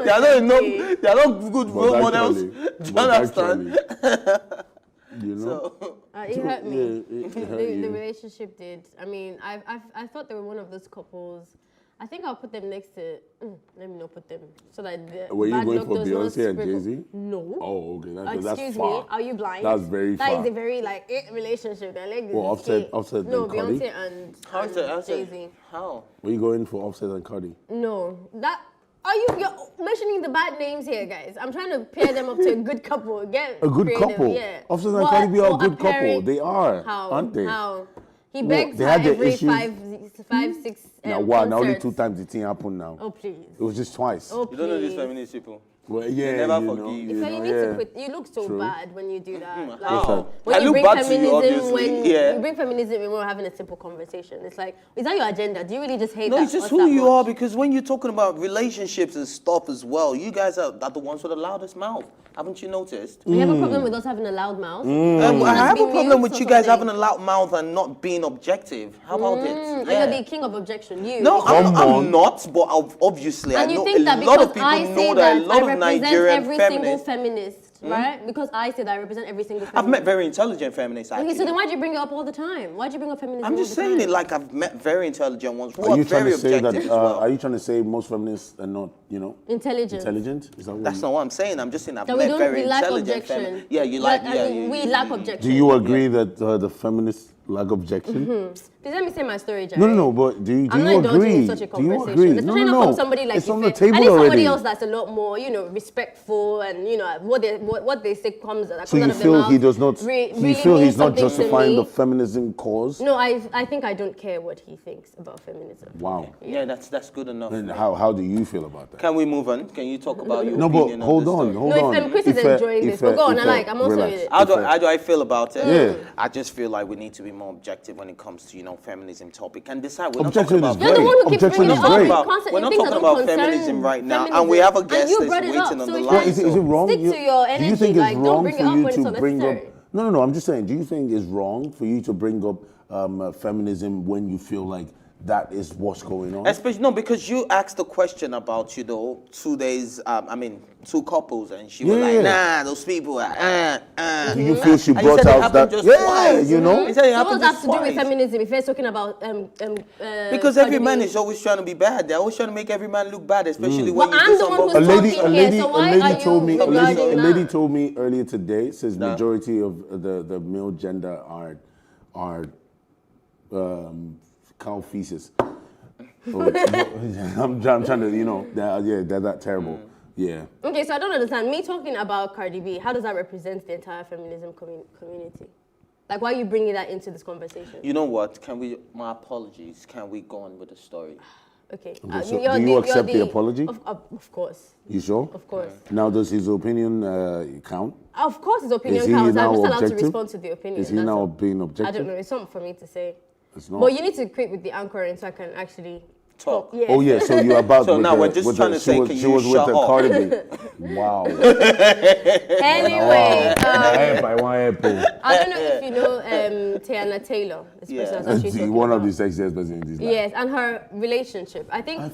They are not good role models. Do you understand? You know? So, it hurt me. It hurt The you. relationship did. I mean, I thought they were one of those couples. I think I'll put them next to. Let me not put them so that. Were you bad going luck for does not Beyonce and sprinkle. Jay-Z? No. Oh, okay. That's Excuse far. me. Are you blind? That's very far. That is a very relationship. They're like Well, Offset No, and Cardi? Beyonce and Jay-Z. How? Were you going for Offset and Cardi? No, you're mentioning the bad names here, guys. I'm trying to pair them up to a good couple. Get A good creative, couple? Yeah. Offset and Cardi B are a good couple. pairing- They are, How? aren't they? How? He Well, begged they her had their every issues. 5, 6 Now, wow, now only concerts. 2 times the thing happened now. Oh, please. It was just twice. Oh, You don't know these please. feminist people. Well, yeah, They never you forgive know, you. So you need yeah. to quit. You look so True. bad when you do that. Like, How? when I you look bring bad to you, feminism, obviously. when Yeah. you bring feminism when we're having a simple conversation, it's like, is that your agenda? Do you really just hate No, that? it's just us who that you much? are, because when you're talking about relationships and stuff as well, you guys are the ones with the loudest mouth. Haven't you noticed? You have a problem with us having a loud mouth? I have a Be problem mute with or you guys something? having a loud mouth and not being objective. How about it? And Yeah. you're the king of objection. You. No, I'm not, but obviously And I you know think a that lot because of people I know say that a that lot I of represent Nigerian every single feminists. feminist, right? Because I say that I represent every single feminist. I've met very intelligent feminists, actually. Okay, so then why'd you bring it up all the time? Why'd you bring up feminism I'm just all the saying time? it like I've met very intelligent ones who Are are you trying very to say objective that? as well. Are you trying to say most feminists are not, Intelligent. intelligent? Is that what That's not what I'm saying. I'm just saying I've That we met don't very we lack intelligent objection. feminists. Yeah, you like. we lack objection. Do you agree that the feminists Like objection? Please let me say my story, Jerry. No, but do you I'm not indulging agree? in such a Do you conversation. agree? Especially not from somebody like it's you. on the table I need somebody already. else that's a lot more, respectful, and what they say comes. So you feel he does not? You feel he's not justifying the feminism cause? No, I think I don't care what he thinks about feminism. Wow. Yeah, that's good enough. And how do you feel about that? Can we move on? Can you talk about your No, opinion but hold on on. No, if Chris is enjoying this, but go on. I'm also in it. How do I feel about it? Yeah. I just feel like we need to be more objective when it comes to feminism topic and decide. Objection is great. You're the one who keeps Objection bringing is it up. great. We're not Things talking that don't about concern feminism right now, feminism. and we have a And guest you that's brought it waiting up, on so the it's line. fine. Is it wrong? Stick to your Do you energy. think it's Like, don't wrong bring for it up you when it's to bring up? unnecessary. No. I'm just saying. Do you think it's wrong for you to bring up feminism when you feel like that is what's going on? Especially because you asked the question about 2 days. Two couples, and she was like, "Nah, those people are." Do you feel she And you brought said it out happened that? just Yeah, twice. you know. You said it So happened what's that just to do with twice. feminism? If you're talking about Because every Cardi man B. is always trying to be bad. They're always trying to make every man look bad, especially when Well, you I'm do the one something. who's talking here, so why are you regarding A that? lady told me earlier today. Says majority of the male gender are cow feces. I'm trying to, they're that terrible. Yeah. Okay, so I don't understand. Me talking about Cardi B, how does that represent the entire feminism community? Like, why are you bringing that into this conversation? You know what? My apologies. Can we go on with the story? Okay. So do you accept the apology? Of course. You sure? Of course. Now, does his opinion count? Of course his opinion Is he counts. I'm now just allowed to objective? respond to the opinion. Is he that's now all. being I objective? don't know. It's something for me to say. It's not. But you need to quit with the anchoring so I can actually talk. Yeah. Oh yeah, so you're about. So with now the, we're just with trying the, to say, she was, can she you was with shut the up? Cardi B. Wow. Anyway, I want Apple. I don't know if you know Tiana Taylor. This person that's actually talking One of about. the sexiest person in this life. Yes, and her relationship. I think.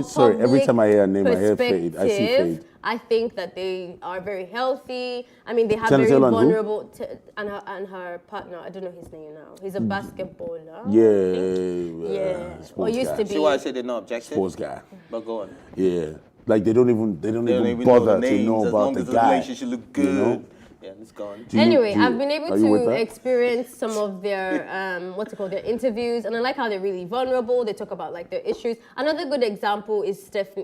Sorry, every time I hear her name, I hear fade. I see fade. I think that they are very healthy. I mean, they have Tiana very Taylor and who? vulnerable. And her partner. I don't know his name now. He's a basketballer. Yeah. Or used to be. See why I said they're not objective? Sports guy. But go on. Yeah. Like they don't even bother to know about the as guy. The relationship look good. You know? Yeah, let's go on. Anyway, I've been able are you with to that? experience some of their their interviews, and I like how they're really vulnerable. They talk about like their issues. Another good example is Steph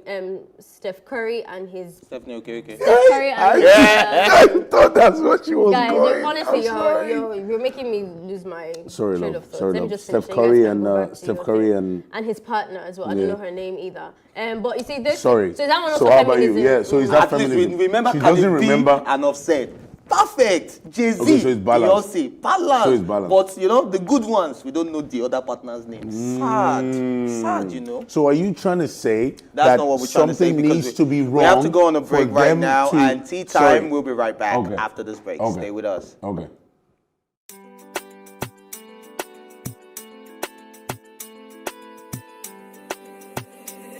Curry and his Stephanie Okereke. Steph Curry and I thought that's what she was guys. going. Honestly, I'm you're making me lose my sorry, train love. of thought. Sorry, Let me love. just Steph finish. You guys can go back to Steph your Curry thing. And his partner as well. I don't Yeah. know her name either. But you see, this. Sorry. So is that one So also how about you? feminism? Yeah. So is that At least feminism? we remember She Cardi doesn't B remember. and Offset. Perfect. Jay-Z, Okay, so it's balanced. Beyonce, balance. So it's balanced. But the good ones, we don't know the other partner's name. Sad, So are you trying to say That's that not what we're trying to say something because needs to be wrong? We have to go on a break for right them now, to- and tea time. Sorry. We'll be right back Okay. after this break. Okay. Stay with us. Okay.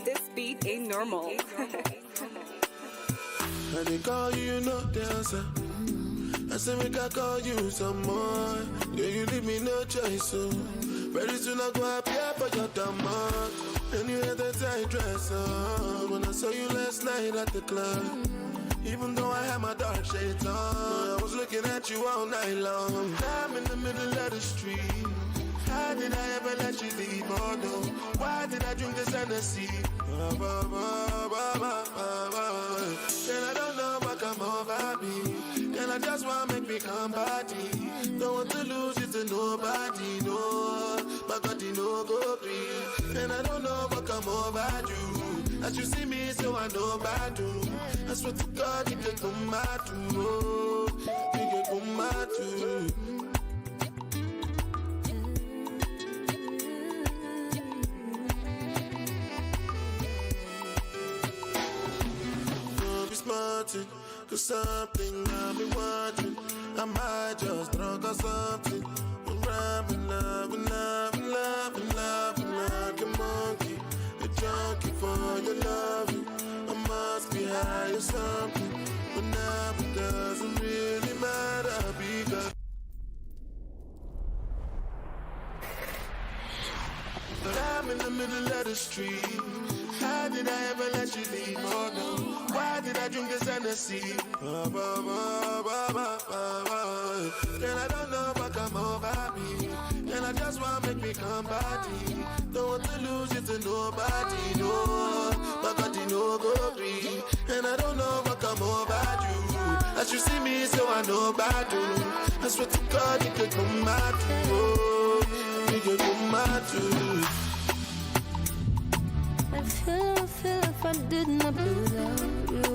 This beat ain't normal. And they call you no dancer. I say make I call you some more. Yeah, you leave me no choice, so very soon I go appear for your demand. And you had that tight dress on when I saw you last night at the club. Even though I had my dark shades on, I was looking at you all night long. I'm in the middle of the street. How did I ever let you leave? Oh no, why did I drink this Hennessy? And I don't know what come over me. And I just want to make me come body. Don't want to lose you to nobody, no. My body no go free. And I don't know what come over you. As you see me, so I know about you. I swear to God, you can come out too. Oh, you can come out too. Smarting, cause something I've been watching. I might just drunk or something. But I'm in love, in love, in love, in love, like a monkey. A junkie for your loving. I must be high or something. But now it doesn't really matter because I'm in the middle of the street. How did I ever let you leave? Oh no, why did I drink this Hennessy? And I don't know what come over me. just want to make me come body. Don't want to lose you to nobody, no. My body no go free. And I don't know what come over you. As you see me, so I know about you. I swear to God, you could come mad too. Oh, you could come mad too. I feel if I did not do without you.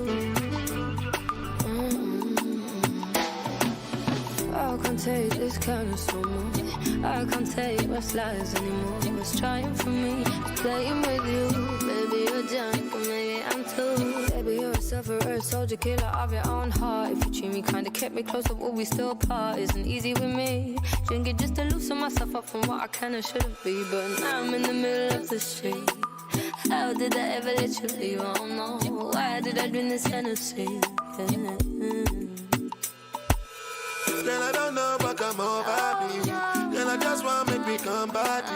I can't take this kind of so much. I can't take what's lies anymore. What's trying for me, playing with you. Maybe you're drunk, or maybe I'm too. Baby, you're a sufferer, soldier, killer of your own heart. If you treat me kinda, kept me close, but will we still part? Isn't easy with me. Drink it just to loosen myself up from what I can and shouldn't be. But now I'm in the middle of the street. How did I ever let you leave? I don't know. Why did I drink this Hennessy? Yeah. Girl, I don't know what come over me. Girl, I just want to make me come body.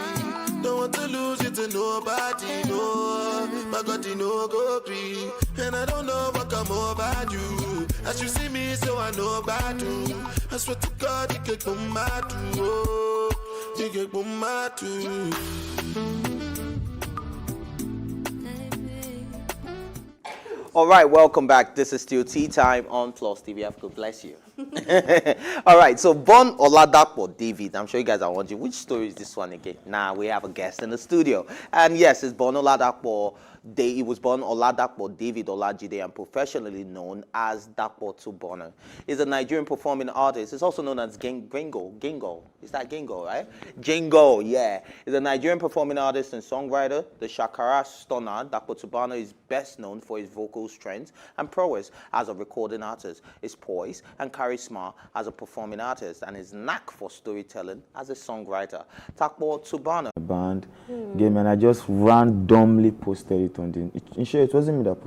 Don't want to lose you to nobody, no. My God, you know go free. And I don't know what come over you. As you see me, so I know about you. I swear to God, you can come mad too. Oh, you can come mad too. All right, welcome back. This is still Tea Time on Plus TV Africa. Bless you. All right, so born Oladapo David. I'm sure you guys are wondering, which story is this one again? Nah, we have a guest in the studio. And yes, it's born Oladapo. He was born Oladapo David Olajide and professionally known as Dapo Tubona. He's a Nigerian performing artist. He's also known as Gengo. Is that Gengo, right? Gengo, yeah. He's a Nigerian performing artist and songwriter. The Shakara stunner, Dapo Tubona, is best known for his vocal strength and prowess as a recording artist, his poise and charisma as a performing artist, and his knack for storytelling as a songwriter. Dapo Tubona. Band game, and I just randomly posted it on the. In short, it wasn't me that posted.